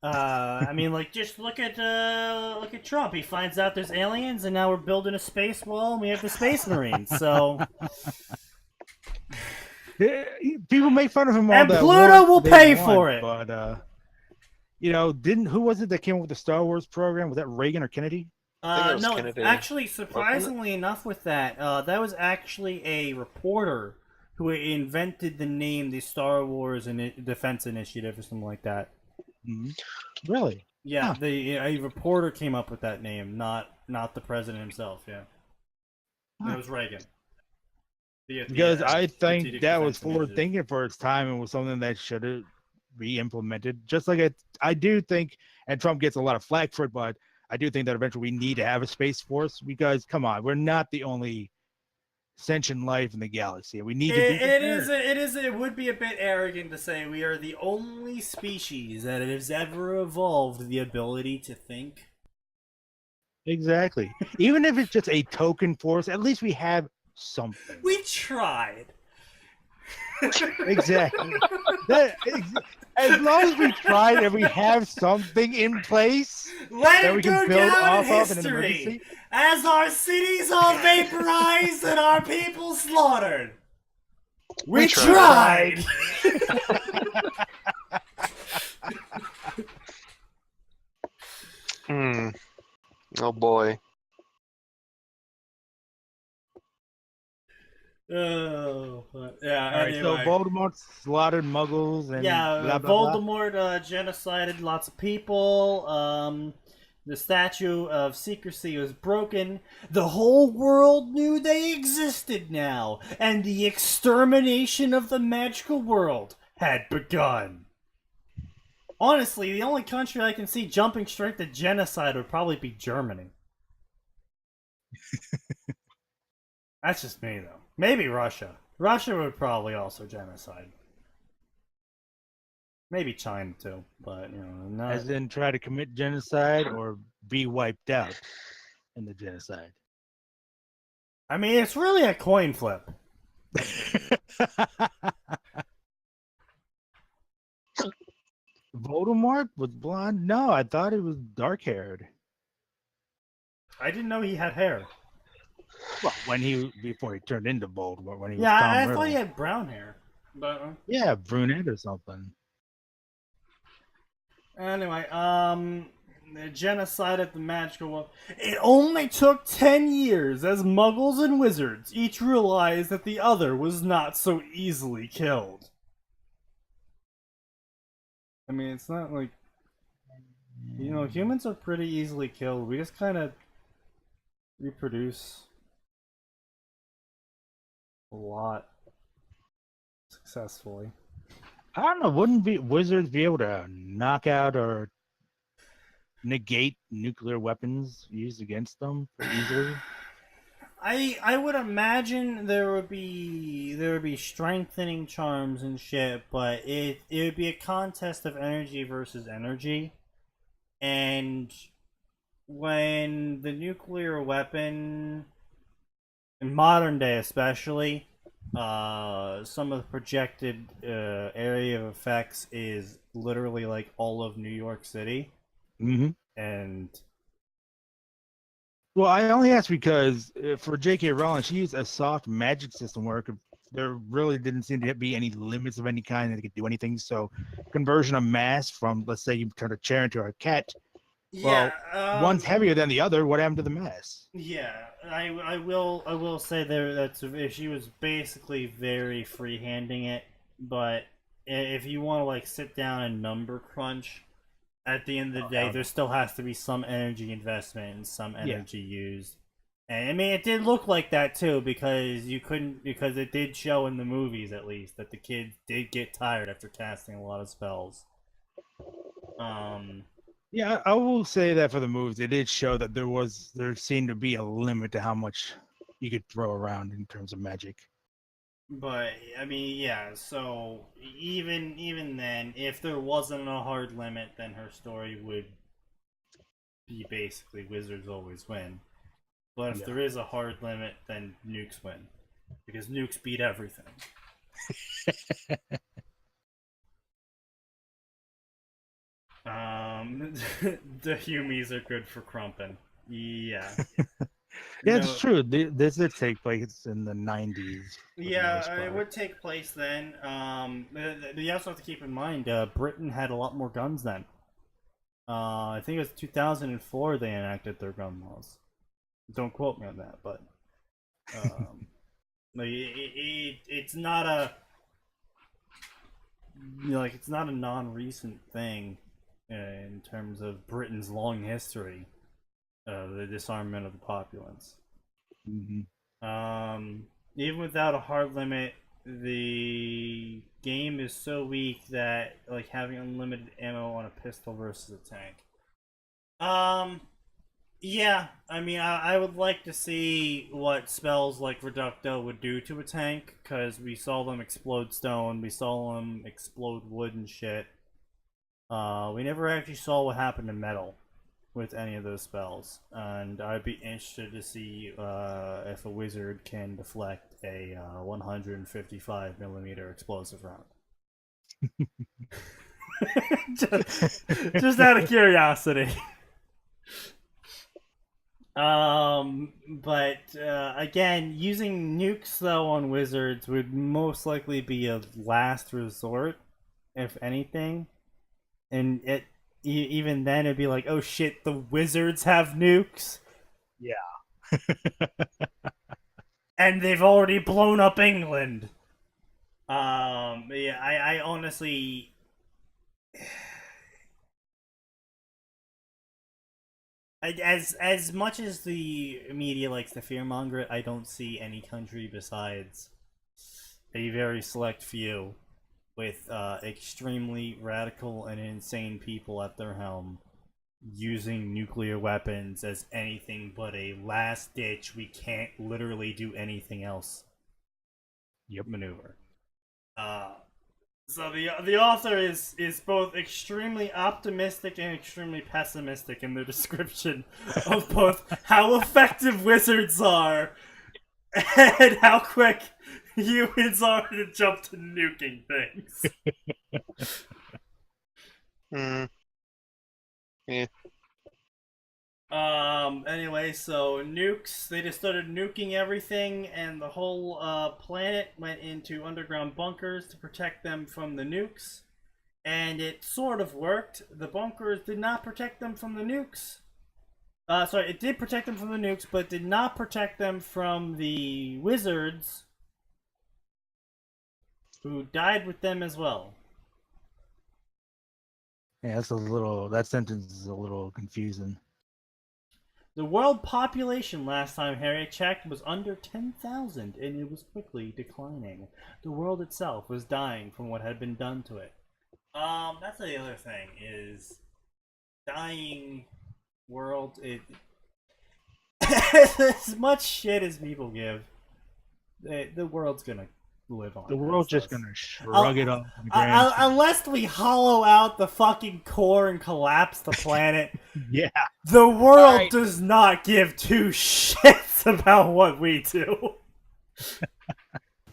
I mean, like, just look at Trump. He finds out there's aliens, and now we're building a space wall, and we have the Space Marines. So people make fun of him all and that. Pluto will pay for it. But who was it that came up with the Star Wars program? Was that Reagan or Kennedy? No, Kennedy. actually, surprisingly enough with that, that was actually a reporter who invented the name the Star Wars Defense Initiative or something like that. Mm-hmm. Really? Yeah, a reporter came up with that name, not the president himself. Yeah, it was Reagan. Because I think that was forward thinking for its time and was something that should be implemented. Just like I do think, and Trump gets a lot of flack for it, but I do think that eventually we need to have a space force, because come on, we're not the only sentient life in the galaxy. We need to be prepared. It would be a bit arrogant to say we are the only species that has ever evolved the ability to think. Exactly. Even if it's just a token force, at least we have something. We tried. Exactly. As long as we tried and we have something in place that we can build off of in an emergency. As our cities are vaporized and our people slaughtered. We tried. Oh boy. Oh, yeah. All right, so Voldemort slaughtered Muggles and blah, blah, Voldemort genocided lots of people. The statue of secrecy was broken. The whole world knew they existed now, and the extermination of the magical world had begun. Honestly, the only country I can see jumping straight to genocide would probably be Germany. That's just me, though. Maybe Russia. Russia would probably also genocide. Maybe China, too. But, not... As in try to commit genocide or be wiped out in the genocide? I mean, it's really a coin flip. Was blonde? No, I thought it was dark haired. I didn't know he had hair. Well, before he turned into bald, when he was Yeah, Tom I Riddle. thought he had brown hair. But Yeah, brunette or something. anyway, the genocide at the magical world. It only took 10 years as muggles and wizards each realized that the other was not so easily killed. I mean, it's not like, humans are pretty easily killed. We just kind of reproduce a lot successfully. I don't know. Wouldn't wizards be able to knock out or negate nuclear weapons used against them pretty easily? I would imagine there would be strengthening charms and shit, but it would be a contest of energy versus energy, and when the nuclear weapon, in modern day especially, some of the projected area of effects is literally like all of New York City, and well, I only asked because for J.K. Rowling, she used a soft magic system where there really didn't seem to be any limits of any kind that it could do anything. So, conversion of mass from, let's say, you turn a chair into a cat. yeah, one's heavier than the other. What happened to the mass? Yeah, I will say that she was basically very free-handing it, but if you want to like sit down and number crunch, at the end of the day, there still has to be some energy investment and some energy used. And I mean, it did look like that too, because it did show in the movies at least that the kids did get tired after casting a lot of spells. Yeah, I will say that for the movies, it did show that there seemed to be a limit to how much you could throw around in terms of magic. But I mean, yeah. So even then, if there wasn't a hard limit, then her story would be basically wizards always win. But if there is a hard limit, then nukes win, because nukes beat everything. The Humies are good for crumping. Yeah. Yeah, it's true. This did take place in the 90s. Yeah, it would take place then. But you also have to keep in mind, Britain had a lot more guns then. I think it was 2004 they enacted their gun laws. Don't quote me on that, but it's not a it's not a non-recent thing in terms of Britain's long history of the disarmament of the populace. Even without a hard limit, the game is so weak that like having unlimited ammo on a pistol versus a tank. Yeah, I mean, I would like to see what spells like Reducto would do to a tank, because we saw them explode stone, we saw them explode wood and shit. We never actually saw what happened to metal with any of those spells, and I'd be interested to see if a wizard can deflect a 155mm explosive round. just out of curiosity. But again, using nukes though on wizards would most likely be a last resort, if anything, and even then it'd be like, oh shit, the wizards have nukes. Yeah. And they've already blown up England. Yeah, I honestly. As much as the media likes to fearmonger it, I don't see any country besides a very select few with extremely radical and insane people at their helm using nuclear weapons as anything but a last ditch, we can't literally do anything else maneuver. So the author is both extremely optimistic and extremely pessimistic in their description of both how effective wizards are and how quick humans are to jump to nuking things. Yeah. Anyway, so nukes, they just started nuking everything, and the whole planet went into underground bunkers to protect them from the nukes. And it sort of worked. The bunkers did not protect them from the nukes. Sorry, it did protect them from the nukes, but did not protect them from the wizards, who died with them as well. Yeah, that sentence is a little confusing. The world population last time Harry checked was under 10,000, and it was quickly declining. The world itself was dying from what had been done to it. That's the other thing, is dying world, as much shit as people give, the world's gonna live on. The world's just us. gonna shrug it off. Unless we hollow out the fucking core and collapse the planet, Yeah. the world Right. does not give two shits about what we do.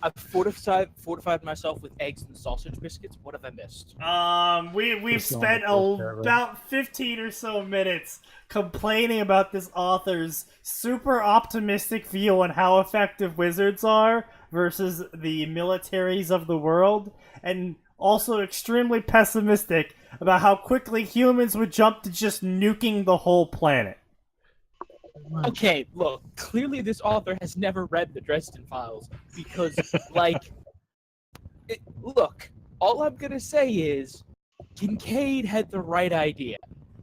I've fortified myself with eggs and sausage biscuits. What have I missed? We've Just on spent the first paragraph. about 15 or so minutes complaining about this author's super optimistic view on how effective wizards are versus the militaries of the world, and also extremely pessimistic about how quickly humans would jump to just nuking the whole planet. Okay, look, clearly this author has never read the Dresden Files because, look, all I'm gonna say is Kincaid had the right idea.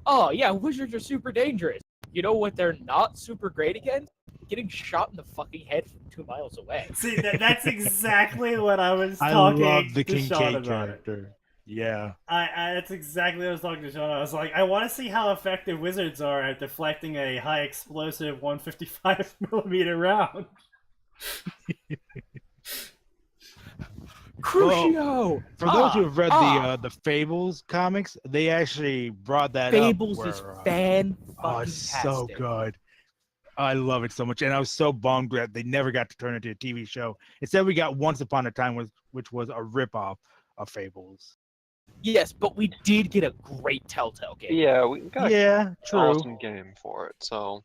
Oh, yeah, wizards are super dangerous. You know what they're not super great against? Getting shot in the fucking head from 2 miles away. See, that's exactly what I was I talking love the to Sean Kincaid about it. character. Yeah. That's exactly what I was talking to Sean. I was like, I want to see how effective wizards are at deflecting a high explosive 155mm round. Crucio! For those who have read the Fables comics, they actually brought that Fables up. is where, fan oh, fucking it's so good. I love it so much, and I was so bummed that they never got to turn it into a TV show. Instead, we got Once Upon a Time, which was a ripoff of Fables. Yes, but we did get a great Telltale game. Yeah, we got Yeah, true. awesome game for it. So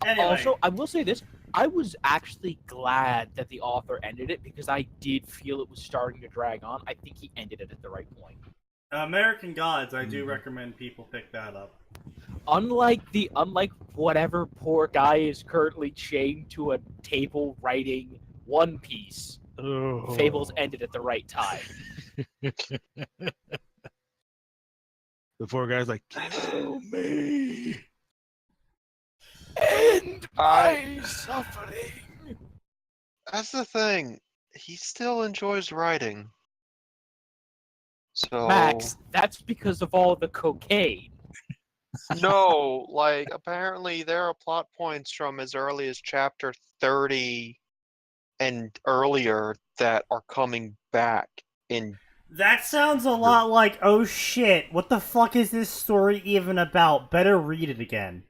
Anyway, Also, I will say this. I was actually glad that the author ended it because I did feel it was starting to drag on. I think he ended it at the right point. American Gods, I do recommend people pick that up. Unlike whatever poor guy is currently chained to a table writing One Piece, Oh. Fables ended at the right time. The poor guy's like, kill me. End my suffering. that's the thing. He still enjoys writing. So Max, that's because of all the cocaine. no, like apparently there are plot points from as early as chapter 30 and earlier that are coming back in. That sounds a lot like, oh shit, what the fuck is this story even about? Better read it again.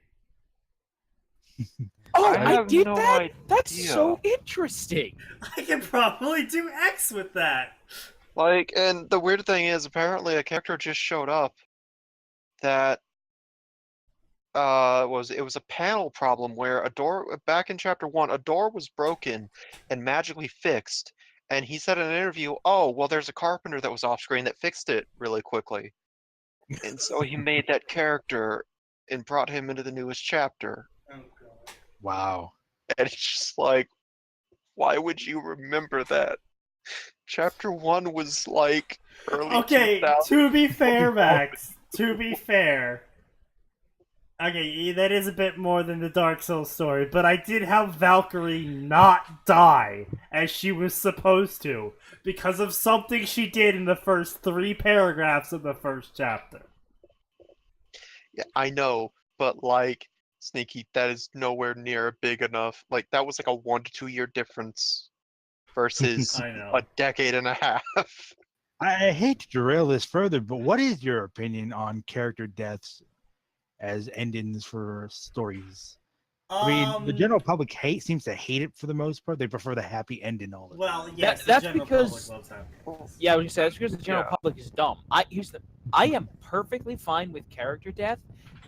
Oh, I I have did no that? idea. That's so interesting. I could probably do X with that. Like, and the weird thing is, apparently a character just showed up that it was a panel problem where a door back in chapter 1, a door was broken and magically fixed, and he said in an interview, "Oh, well, there's a carpenter that was off screen that fixed it really quickly," and so he made that character and brought him into the newest chapter. Oh god. Wow. And it's just like, why would you remember that? Chapter 1 was like early Okay, 2000s. to be fair, Max, to be fair. Okay, that is a bit more than the Dark Souls story, but I did have Valkyrie not die as she was supposed to because of something she did in the first 3 paragraphs of the first chapter. Yeah, I know, but like, Sneaky, that is nowhere near big enough. Like, that was like a 1 to 2 year difference versus I know. a decade and a half. I hate to derail this further, but what is your opinion on character deaths as endings for stories? I mean, the general public seems to hate it for the most part. They prefer the happy ending all the time. Well, yes, that's the general because public loves happy. yeah, what you said, that's because the general public is dumb. I am perfectly fine with character death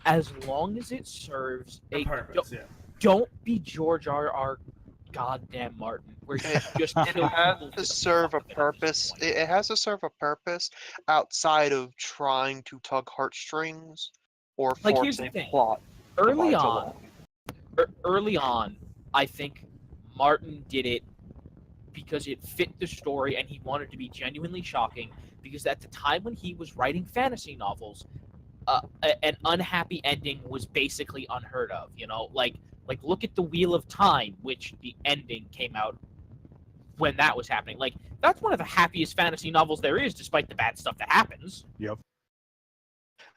as long as it serves a purpose. Don't be George R.R. goddamn Martin, where you just It has to serve a purpose. It has to serve a purpose outside of trying to tug heartstrings or Like, here's the forcing thing. plot. Early on, I think Martin did it because it fit the story and he wanted to be genuinely shocking, because at the time when he was writing fantasy novels, an unhappy ending was basically unheard of, you know? Like look at The Wheel of Time, which the ending came out when that was happening. Like, that's one of the happiest fantasy novels there is, despite the bad stuff that happens. Yep.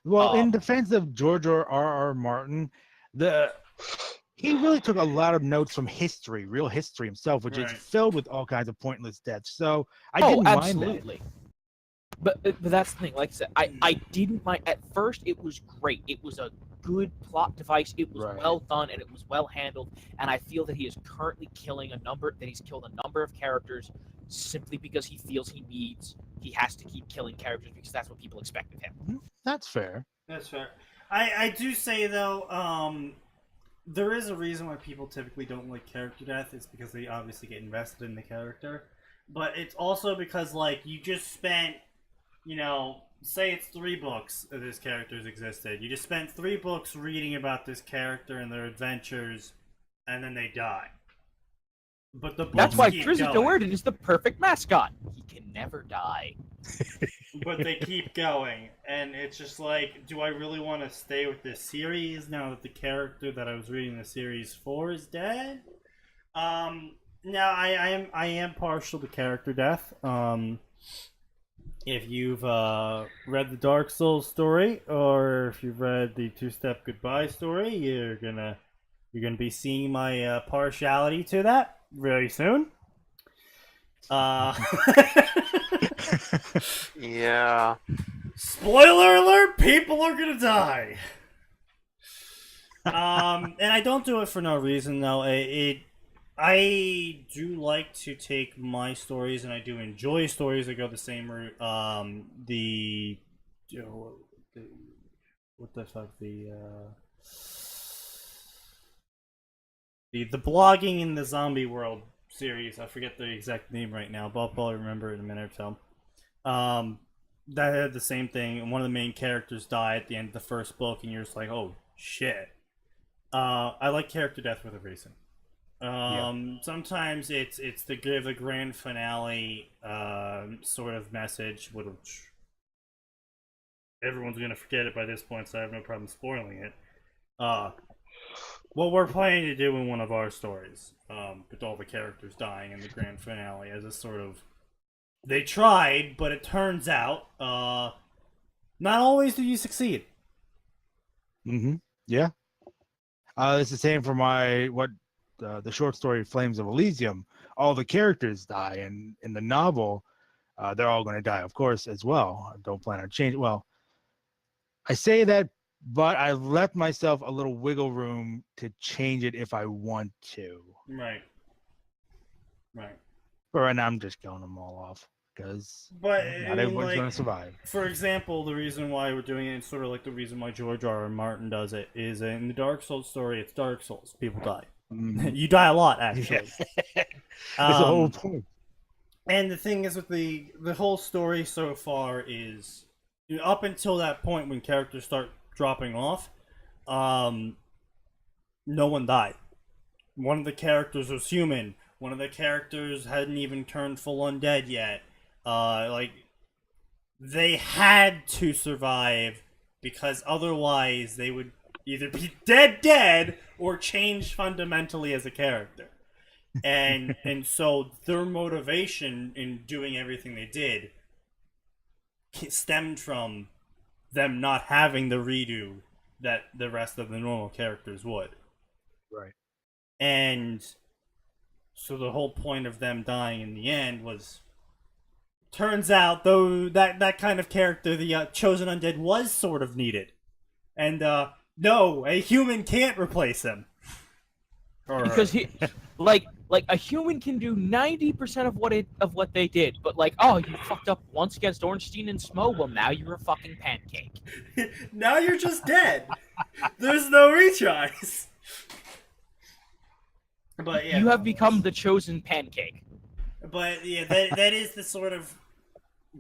Well, in defense of George R.R. Martin, he really took a lot of notes from history, real history himself, which is filled with all kinds of pointless deaths. So I didn't mind that. But that's the thing. Like I said, I didn't mind. At first, it was great. It was a good plot device. It was well done and it was well handled. And I feel that he is currently killing he's killed a number of characters simply because he feels he has to keep killing characters because that's what people expect of him. That's fair. That's fair. I do say though, there is a reason why people typically don't like character death. It's because they obviously get invested in the character, but it's also because, like, you just spent, say it's 3 books that this character's existed. You just spent 3 books reading about this character and their adventures, and then they die. But the books That's why keep Drizzy going. Do'Urden is the perfect mascot. He can never die. But they keep going, and it's just like, do I really want to stay with this series now that the character that I was reading the series for is dead? Now I am partial to character death. If you've read the Dark Souls story, or if you've read the Two-Step Goodbye story, you're gonna be seeing my partiality to that very soon. Yeah. Spoiler alert, people are gonna die. And I don't do it for no reason though. I do like to take my stories, and I do enjoy stories that go the same route. What the fuck, the blogging in the zombie world series. I forget the exact name right now, but I'll probably remember it in a minute or so. That had the same thing, and one of the main characters died at the end of the first book, and you're just like, oh shit. I like character death with a reason. Sometimes it's to give a grand finale sort of message, which everyone's gonna forget it by this point, so I have no problem spoiling it. What we're planning to do in one of our stories, with all the characters dying in the grand finale, as a sort of, they tried, but it turns out not always do you succeed. Yeah. It's the same for the short story Flames of Elysium. All the characters die, and in the novel, they're all going to die, of course, as well. I don't plan on changing. Well, I say that, but I left myself a little wiggle room to change it if I want to. Right. But right now, I'm just killing them all off because not everyone's going to survive. For example, the reason why we're doing it, and sort of like the reason why George R.R. Martin does it, is in the Dark Souls story, it's Dark Souls. People die. You die a lot, actually. That's the whole point. And the thing is, with the whole story so far is, up until that point when characters start dropping off, no one died. One of the characters was human. One of the characters hadn't even turned full undead yet. They had to survive, because otherwise they would either be dead or change fundamentally as a character. And so their motivation in doing everything they did stemmed from them not having the redo that the rest of the normal characters would. Right. And so the whole point of them dying in the end was, turns out though that kind of character, the chosen undead, was sort of needed. And no, a human can't replace him. Because like a human can do 90% of what they did, but like, oh, you fucked up once against Ornstein and Smo. Well, now you're a fucking pancake. Now you're just dead. There's no retries. But yeah, You have become the chosen pancake. But yeah, that is the sort of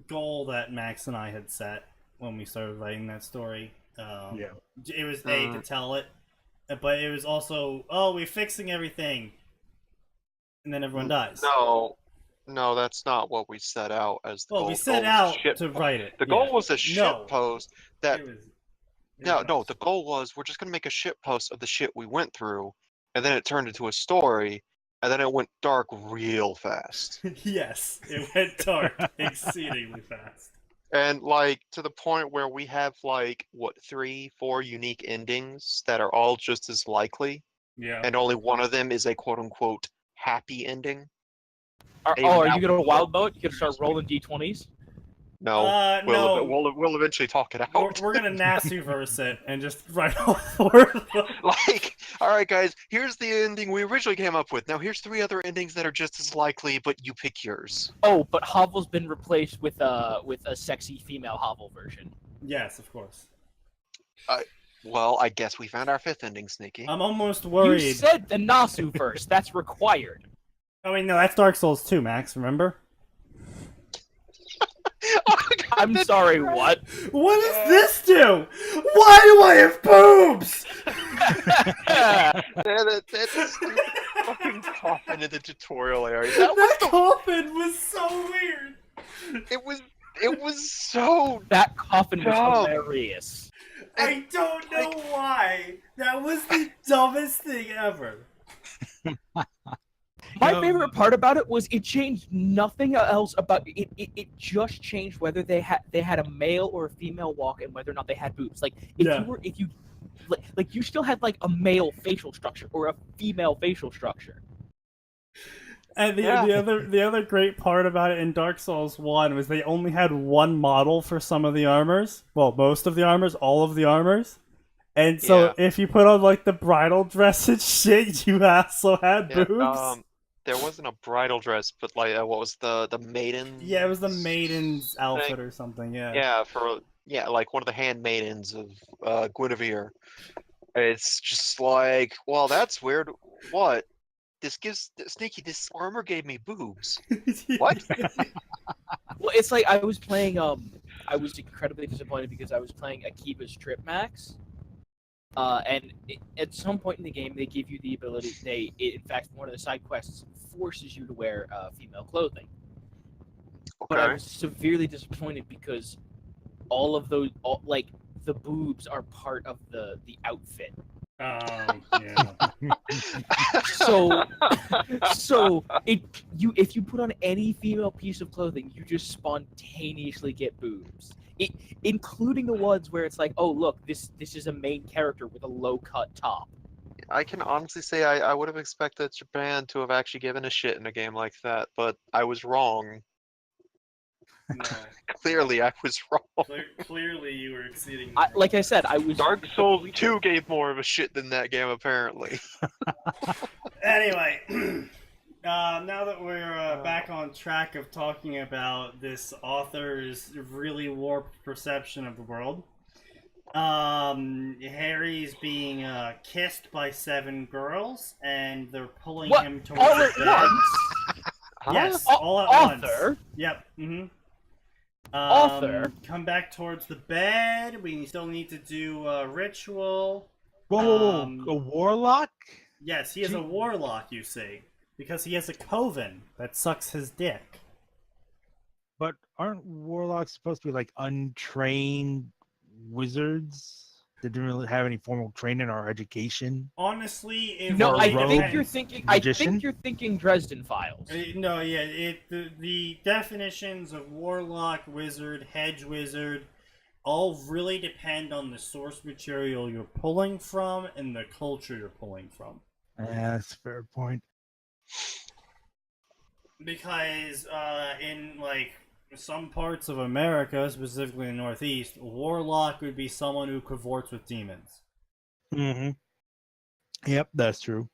goal that Max and I had set when we started writing that story. It was to tell it, but it was also, oh, we're fixing everything, and then everyone dies. No, that's not what we set out as the goal. Well, we set out to write it. The goal was a shit post that. No, the goal was we're just gonna make a shit post of the shit we went through, and then it turned into a story, and then it went dark real fast. Yes, it went dark exceedingly fast. And like to the point where we have like 3-4 unique endings that are all just as likely. Yeah. And only one of them is a quote unquote happy ending. Are you gonna wild boat? You gonna start rolling d20s? No, no. We'll eventually talk it out. We're gonna Nasu-verse it and just write all 4 of them. Like, all right, guys, here's the ending we originally came up with. Now here's 3 other endings that are just as likely, but you pick yours. Oh, but Hovel's been replaced with a sexy female Hovel version. Yes, of course. Well, I guess we found our 5th ending, Sneaky. I'm almost worried. You said the Nasu-verse. That's required. I mean, no, that's Dark Souls 2, Max. Remember? I'm sorry, what? What does this do? Why do I have boobs? That's stupid fucking coffin in the tutorial area. That coffin was so weird. It was so. That coffin was dumb. hilarious. I don't know why. That was the dumbest thing ever. My favorite part about it was it changed nothing else about it. It just changed whether they had a male or a female walk and whether or not they had boobs. Like if you still had like a male facial structure or a female facial structure. And the other great part about it in Dark Souls 1 was they only had one model for some of the armors. Well, most of the armors, all of the armors. And so if you put on like the bridal dress and shit, you also had boobs. There wasn't a bridal dress, but like what was the maiden? Yeah, it was the maiden's outfit or something. Yeah. Yeah, like one of the handmaidens of Guinevere. It's just like, well, that's weird. What? Sneaky. This armor gave me boobs. What? Well, it's like I was playing. I was incredibly disappointed because I was playing Akiba's Trip Max. And at some point in the game, they give you the ability. In fact, one of the side quests forces you to wear female clothing. Okay. But I was severely disappointed because all of those, like the boobs, are part of the outfit. Oh yeah. So if you put on any female piece of clothing, you just spontaneously get boobs. Including the ones where it's like, oh look, this is a main character with a low cut top. I can honestly say I would have expected Japan to have actually given a shit in a game like that, but I was wrong. No. Clearly, I was wrong. Clearly, you were exceeding. Like I said, I was. Dark Souls 2 gave more of a shit than that game, apparently. Anyway, now that we're back on track of talking about this author's really warped perception of the world, Harry's being kissed by 7 girls, and they're pulling him towards the bed. Yes, all at once. Yep. Mm-hmm. Author. Come back towards the bed. We still need to do a ritual. Whoa, a warlock? Yes, he is a warlock, you see. Because he has a coven that sucks his dick. But aren't warlocks supposed to be like untrained wizards that didn't really have any formal training or education? Honestly, I think you're thinking Dresden Files. No, yeah, the definitions of warlock, wizard, hedge wizard, all really depend on the source material you're pulling from and the culture you're pulling from. Yeah, that's a fair point. Because in like some parts of America, specifically in the Northeast, a warlock would be someone who cavorts with demons. Mm-hmm. Yep, that's true.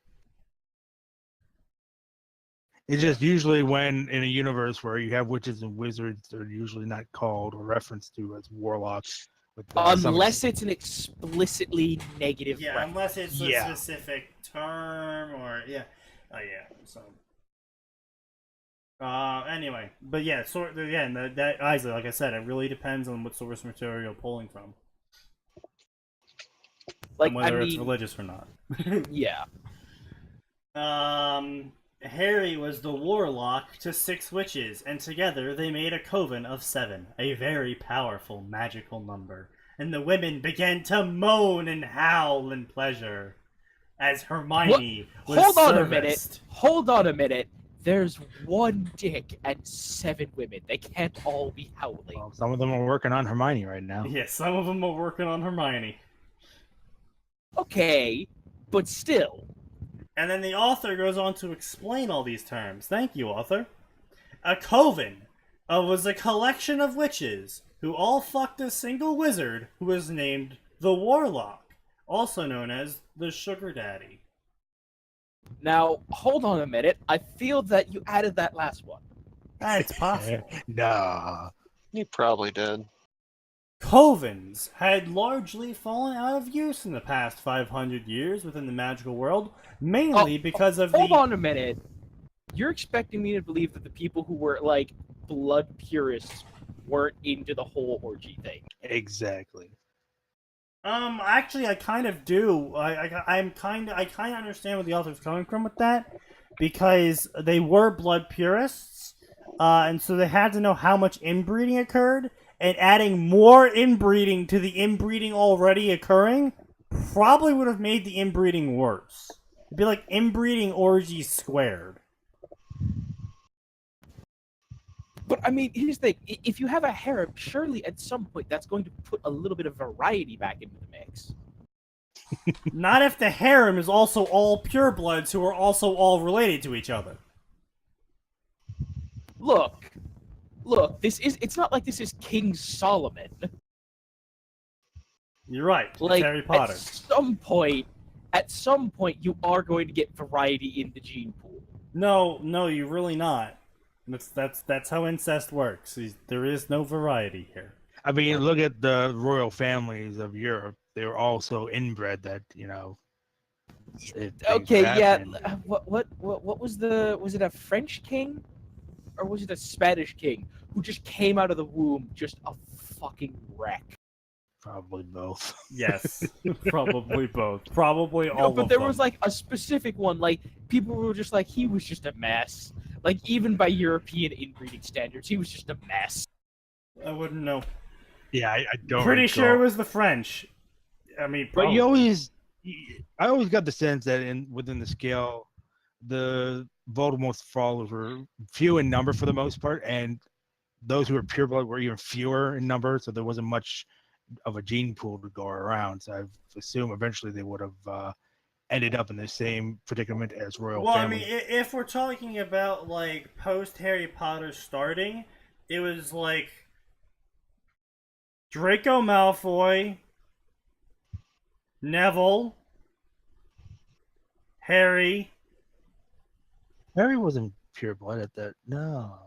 It's just usually when in a universe where you have witches and wizards, they're usually not called or referenced to as warlocks. With Unless it's an explicitly negative Yeah, reference. unless it's a Yeah. specific term or yeah. Oh yeah. So. Anyway, but yeah, again, that Isaac, like I said, it really depends on what source material you're pulling from, Like, and whether I it's mean, religious or not. yeah. Harry was the warlock to 6 witches, and together they made a coven of 7, a very powerful magical number. And the women began to moan and howl in pleasure as Hermione was Hold on serviced. Hold on a minute. There's one dick and 7 women. They can't all be howling. Well, some of them are working on Hermione right now. Yeah, some of them are working on Hermione. Okay, but still. And then the author goes on to explain all these terms. Thank you, author. A coven was a collection of witches who all fucked a single wizard who was named the Warlock, also known as the Sugar Daddy. Now, hold on a minute. I feel that you added that last one. That's possible. Nah. You probably did. Covens had largely fallen out of use in the past 500 years within the magical world, mainly because of Hold on a minute. You're expecting me to believe that the people who were, like, blood purists weren't into the whole orgy thing. Exactly. Actually, I kind of do. I kind of understand where the author's coming from with that, because they were blood purists, and so they had to know how much inbreeding occurred, and adding more inbreeding to the inbreeding already occurring probably would have made the inbreeding worse. It'd be like inbreeding orgies squared. But, I mean, here's the thing. If you have a harem, surely at some point that's going to put a little bit of variety back into the mix. Not if the harem is also all purebloods who are also all related to each other. Look, it's not like this is King Solomon. You're right. It's Like, Harry Potter. at some point, you are going to get variety in the gene pool. No, you're really not. That's how incest works. There is no variety here. I mean, look at the royal families of Europe. They were all so inbred that, you know. Okay, yeah. What was was it a French king? Or was it a Spanish king who just came out of the womb just a fucking wreck? Probably both. Yes, probably both. Probably all No, of but there them. was like a specific one. Like people were just like, he was just a mess. Like even by European inbreeding standards, he was just a mess. I wouldn't know. Yeah, I don't. Pretty recall. sure it was the French. I mean, But probably. I always got the sense that within the scale, the Voldemort's followers were few in number for the most part, and those who were pureblood were even fewer in number, so there wasn't much of a gene pool to go around. So I assume eventually they would have ended up in the same predicament as royal families. I mean, if we're talking about like post Harry Potter starting, it was like Draco Malfoy, Neville, Harry. Harry wasn't pureblood at that. No,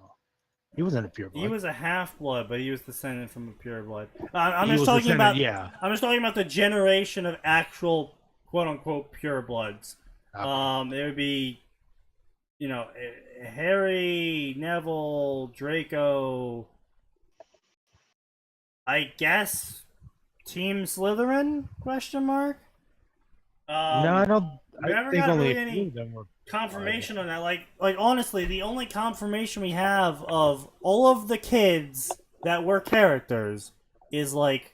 he wasn't a pureblood. He was a half-blood, but he was descended from a pureblood. I'm He just was talking descended, about. yeah. I'm just talking about the generation of actual quote-unquote purebloods. Okay. It would be, you know, Harry, Neville, Draco. I guess Team Slytherin? Question mark. No, I don't. we I never think got only really a few any of them were. confirmation on that. Like honestly, the only confirmation we have of all of the kids that were characters is like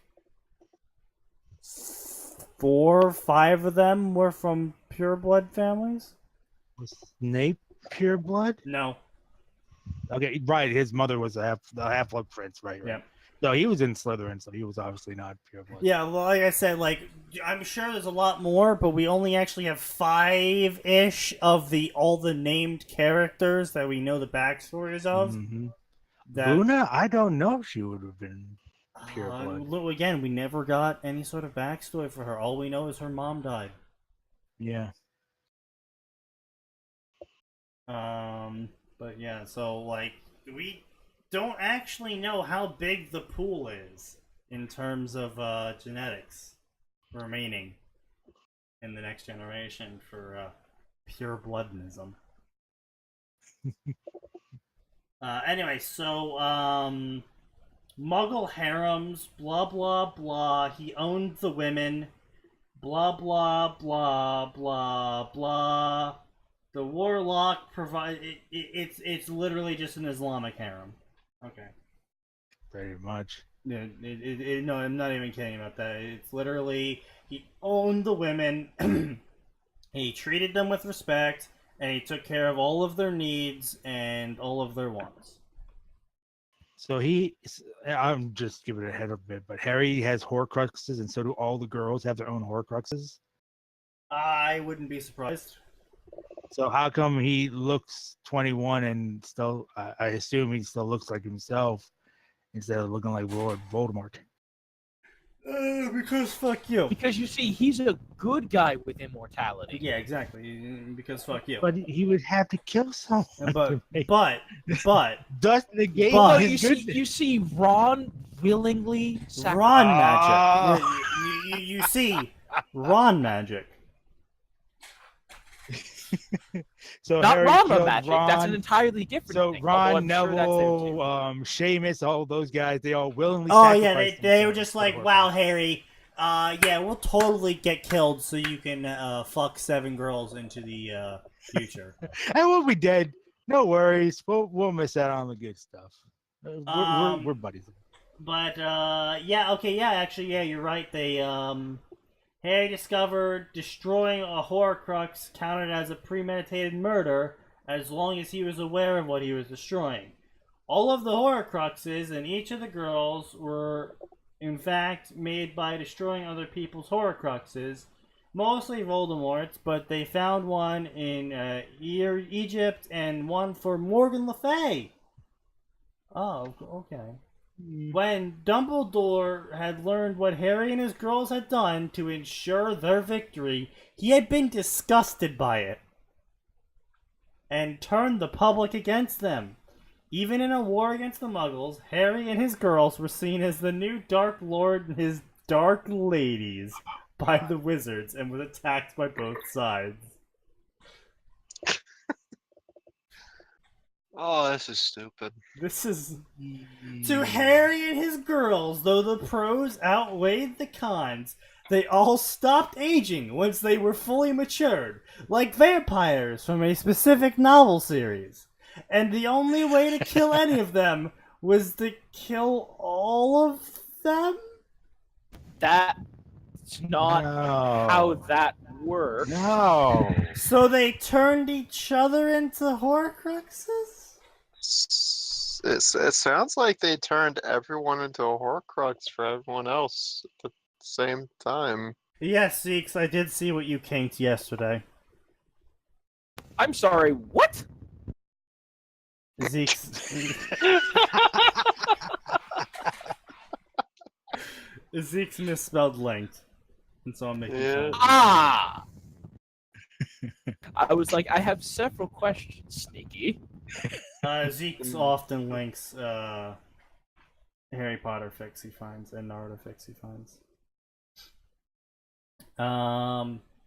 4 or 5 of them were from pureblood families. Was Snape pureblood? No. Okay, right. His mother was a half-blood prince, right? Yeah. So he was in Slytherin, so he was obviously not pureblood. Yeah, well, like I said, like I'm sure there's a lot more, but we only actually have 5-ish of all the named characters that we know the backstories of. Mm-hmm. That, Luna, I don't know if she would have been pureblood. Again, we never got any sort of backstory for her. All we know is her mom died. Yeah. But yeah, so like we don't actually know how big the pool is in terms of genetics remaining in the next generation for pure bloodism. Anyway, so Muggle harems, blah blah blah. He owned the women, blah blah blah blah blah. The warlock provide it's literally just an Islamic harem. Okay. Pretty much. Yeah, no, I'm not even kidding about that. It's literally he owned the women. He treated them with respect, and he took care of all of their needs and all of their wants. So I'm just giving it a head up a bit, but Harry has Horcruxes, and so do all the girls have their own Horcruxes. I wouldn't be surprised. So how come he looks 21 and still? I assume he still looks like himself instead of looking like Lord Voldemort. Because fuck you. Because you see, he's a good guy with immortality. Yeah, exactly. Because fuck you. But he would have to kill someone. But does negate But- his goodness. You see Ron willingly Ron magic. You see Ron magic. So not Harry Ron killed magic. Ron, That's an entirely different so thing. Although Ron, I'm sure that's there too. Neville, Seamus, all those guys, they all willingly Oh yeah, sacrificed they were themselves just for like, the wow, Horcrux. Harry. Yeah, we'll totally get killed so you can fuck 7 girls into the future. And we'll be dead. No worries. We'll miss out on the good stuff. We're buddies. But actually, you're right. They Harry discovered destroying a Horcrux counted as a premeditated murder as long as he was aware of what he was destroying. All of the Horcruxes and each of the girls were, in fact, made by destroying other people's Horcruxes, mostly Voldemort's, but they found one in Egypt and one for Morgan Le Fay. Oh, okay. When Dumbledore had learned what Harry and his girls had done to ensure their victory, he had been disgusted by it and turned the public against them. Even in a war against the Muggles, Harry and his girls were seen as the new Dark Lord and his Dark Ladies by the wizards and was attacked by both sides. Oh, this is stupid. This is... To Harry and his girls, though the pros outweighed the cons, they all stopped aging once they were fully matured, like vampires from a specific novel series. And the only way to kill any of them was to kill all of them? That's not how that works. No. So they turned each other into Horcruxes? It sounds like they turned everyone into a Horcrux for everyone else at the same time. Yes, Zeeks, I did see what you kinked yesterday. I'm sorry, what? Zeeks. Zeeks misspelled linked. And so I'm making fun. Ah! I was like, I have several questions, Sneaky. Zeeks often links Harry Potter fics he finds and Naruto fics he finds.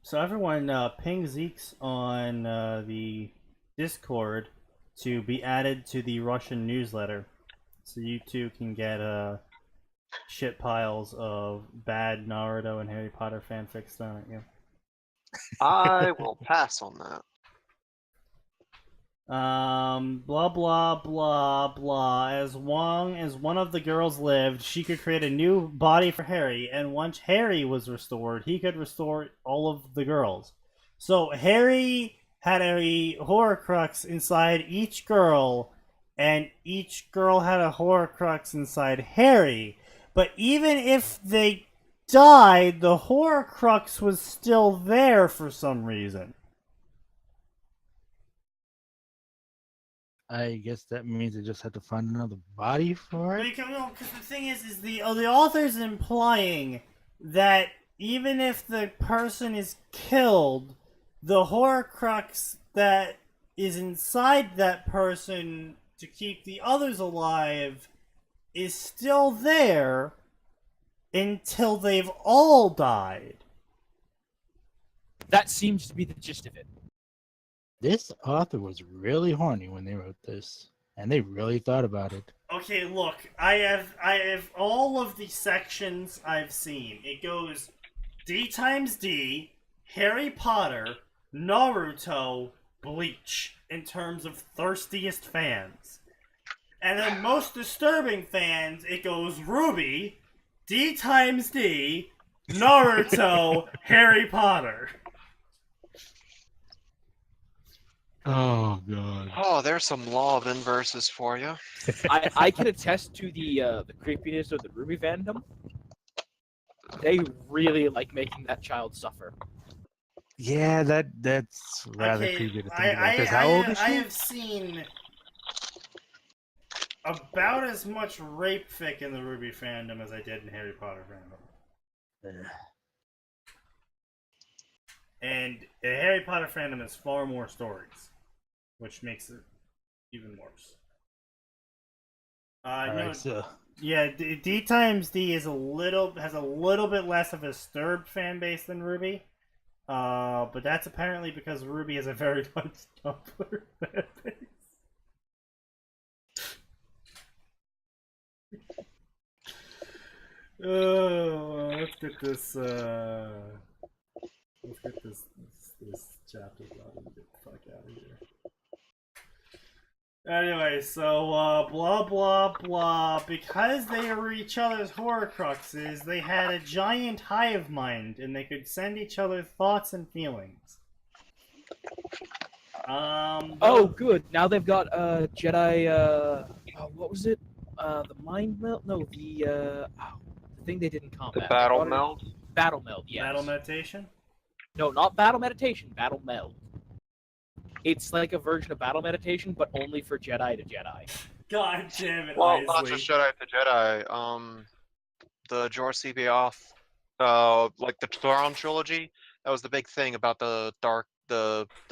So everyone ping Zeeks on the Discord to be added to the Russian newsletter, so you two can get shit piles of bad Naruto and Harry Potter fanfics thrown at you. I will pass on that. Blah blah blah blah. As long as one of the girls lived, she could create a new body for Harry, and once Harry was restored, he could restore all of the girls. So Harry had a Horcrux inside each girl, and each girl had a Horcrux inside Harry. But even if they died, the Horcrux was still there for some reason. I guess that means they just have to find another body for it. Because the thing is the author's implying that even if the person is killed, the Horcrux that is inside that person to keep the others alive is still there until they've all died. That seems to be the gist of it. This author was really horny when they wrote this, and they really thought about it. Okay, look, I have all of the sections I've seen. It goes D times D, Harry Potter, Naruto, Bleach, in terms of thirstiest fans. And then most disturbing fans, it goes Ruby, D times D, Naruto, Harry Potter. Oh god. Oh, there's some law of inverses for you. I can attest to the creepiness of the Ruby fandom. They really like making that child suffer. Yeah, that's rather creepy to think about. Because how old is she? I have seen about as much rape fic in the Ruby fandom as I did in Harry Potter fandom. And the Harry Potter fandom has far more stories, which makes it even worse. Yeah, D times D has a little bit less of a disturbed fan base than Ruby, but that's apparently because Ruby has a very large Tumblr fan base. Oh, let's get this chapter done and get the fuck out of here. Anyway, so, blah blah blah. Because they were each other's horcruxes, they had a giant hive mind, and they could send each other thoughts and feelings. Oh, good. Now they've got Jedi. What was it? The mind melt? No, the thing they did in combat. The battle meld? Battle meld, yes. Battle meditation? No, not battle meditation. Battle meld. It's like a version of battle meditation, but only for Jedi to Jedi. God damn it, Well, Isley. not just Jedi to Jedi. The George C.B. Off, like the Thrawn trilogy, that was the big thing about the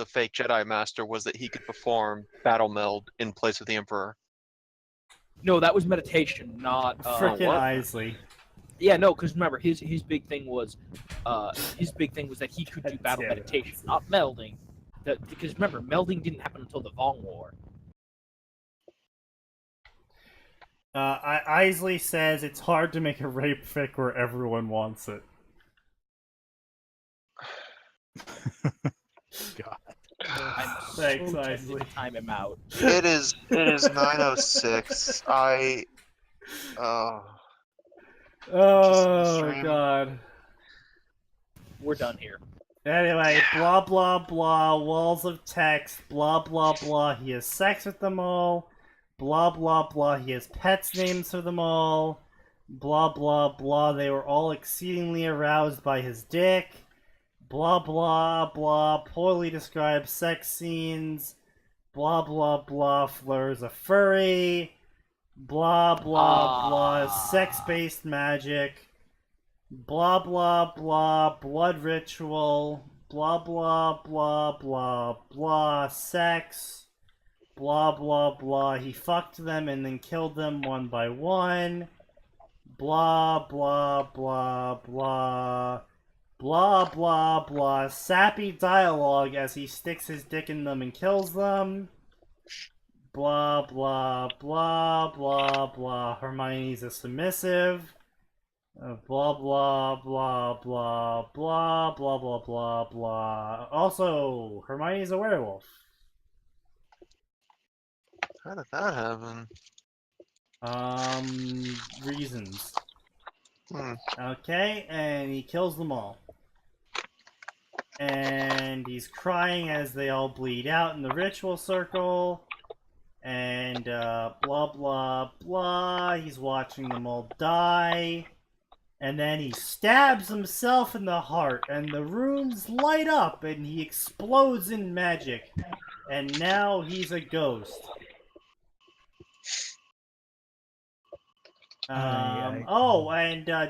fake Jedi Master, was that he could perform battle meld in place of the Emperor. No, that was meditation, not Frickin' what? Isley. Yeah, no, because remember, his big thing was that he could do battle meditation, not melding. Because remember, melding didn't happen until the Vong War. Isley says it's hard to make a rape fic where everyone wants it. God. I'm Thanks, so tempted Isley. to time him out. It is 9:06. Oh, stream. God. We're done here. Anyway, blah blah blah, walls of text, blah blah blah, he has sex with them all, blah blah blah, he has pets names for them all, blah blah blah, they were all exceedingly aroused by his dick, blah blah blah, poorly described sex scenes, blah blah blah, Fleur's a furry, blah blah blah, sex-based magic, blah blah blah, blood ritual, blah blah blah blah blah, sex, blah blah blah, he fucked them and then killed them one by one, blah blah blah blah, blah blah blah, sappy dialogue as he sticks his dick in them and kills them, blah blah blah blah blah, Hermione's a submissive, blah blah blah blah blah blah blah blah blah. Also, Hermione's a werewolf. How did that happen? Reasons. Hmm. Okay, and he kills them all. And he's crying as they all bleed out in the ritual circle. And blah blah blah. He's watching them all die. And then he stabs himself in the heart, and the runes light up, and he explodes in magic. And now he's a ghost.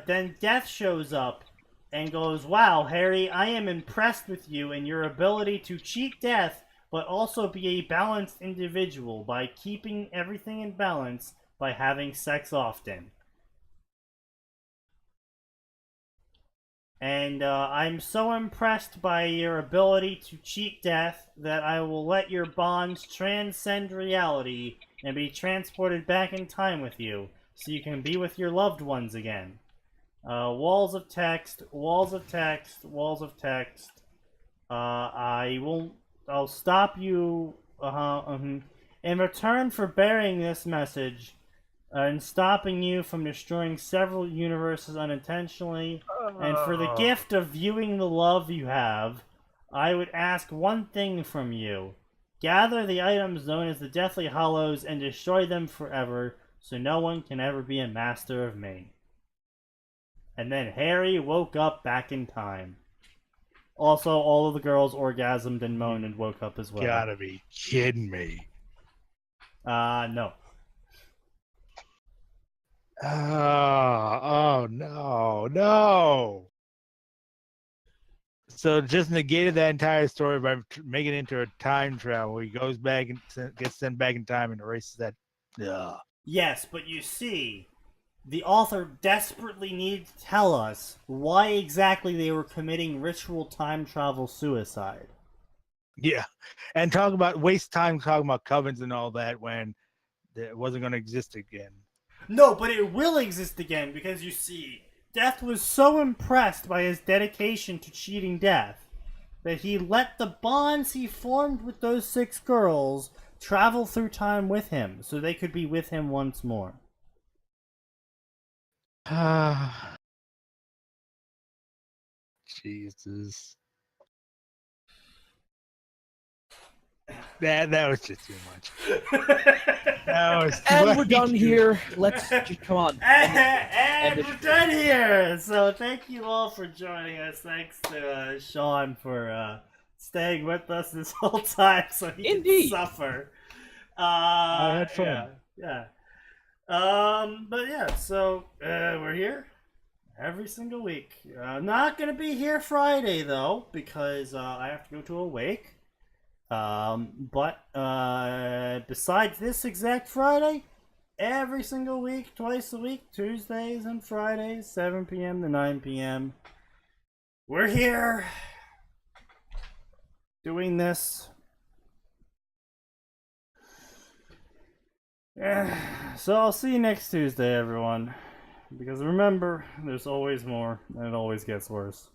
Then Death shows up and goes, "Wow, Harry, I am impressed with you and your ability to cheat death but also be a balanced individual by keeping everything in balance by having sex often. And I'm so impressed by your ability to cheat death that I will let your bonds transcend reality and be transported back in time with you, so you can be with your loved ones again. Walls of text, walls of text, walls of text. I'll stop you, in return for bearing this message, and stopping you from destroying several universes unintentionally, and for the gift of viewing the love you have, I would ask one thing from you. Gather the items known as the Deathly Hollows and destroy them forever, so no one can ever be a master of me. And then Harry woke up back in time. Also, all of the girls orgasmed and moaned and woke up as well. Gotta be kidding me. No. Oh no. So just negated that entire story by making it into a time travel. He goes back and gets sent back in time and erases that. Ugh. Yes, but you see, the author desperately needed to tell us why exactly they were committing ritual time travel suicide. Yeah, and waste time talking about covens and all that when it wasn't going to exist again. No, but it will exist again, because you see, Death was so impressed by his dedication to cheating death that he let the bonds he formed with those 6 girls travel through time with him, so they could be with him once more. Jesus. That was just too much. That was And we're done here. Let's just come on. And we're done here. So thank you all for joining us. Thanks to Sean for staying with us this whole time so he can suffer. I had fun. Yeah. But yeah, so we're here every single week. Not gonna be here Friday though, because I have to go to a wake. But besides this exact Friday, every single week, twice a week, Tuesdays and Fridays, 7 p.m. to 9 p.m. We're here doing this. So I'll see you next Tuesday, everyone. Because remember, there's always more, and it always gets worse.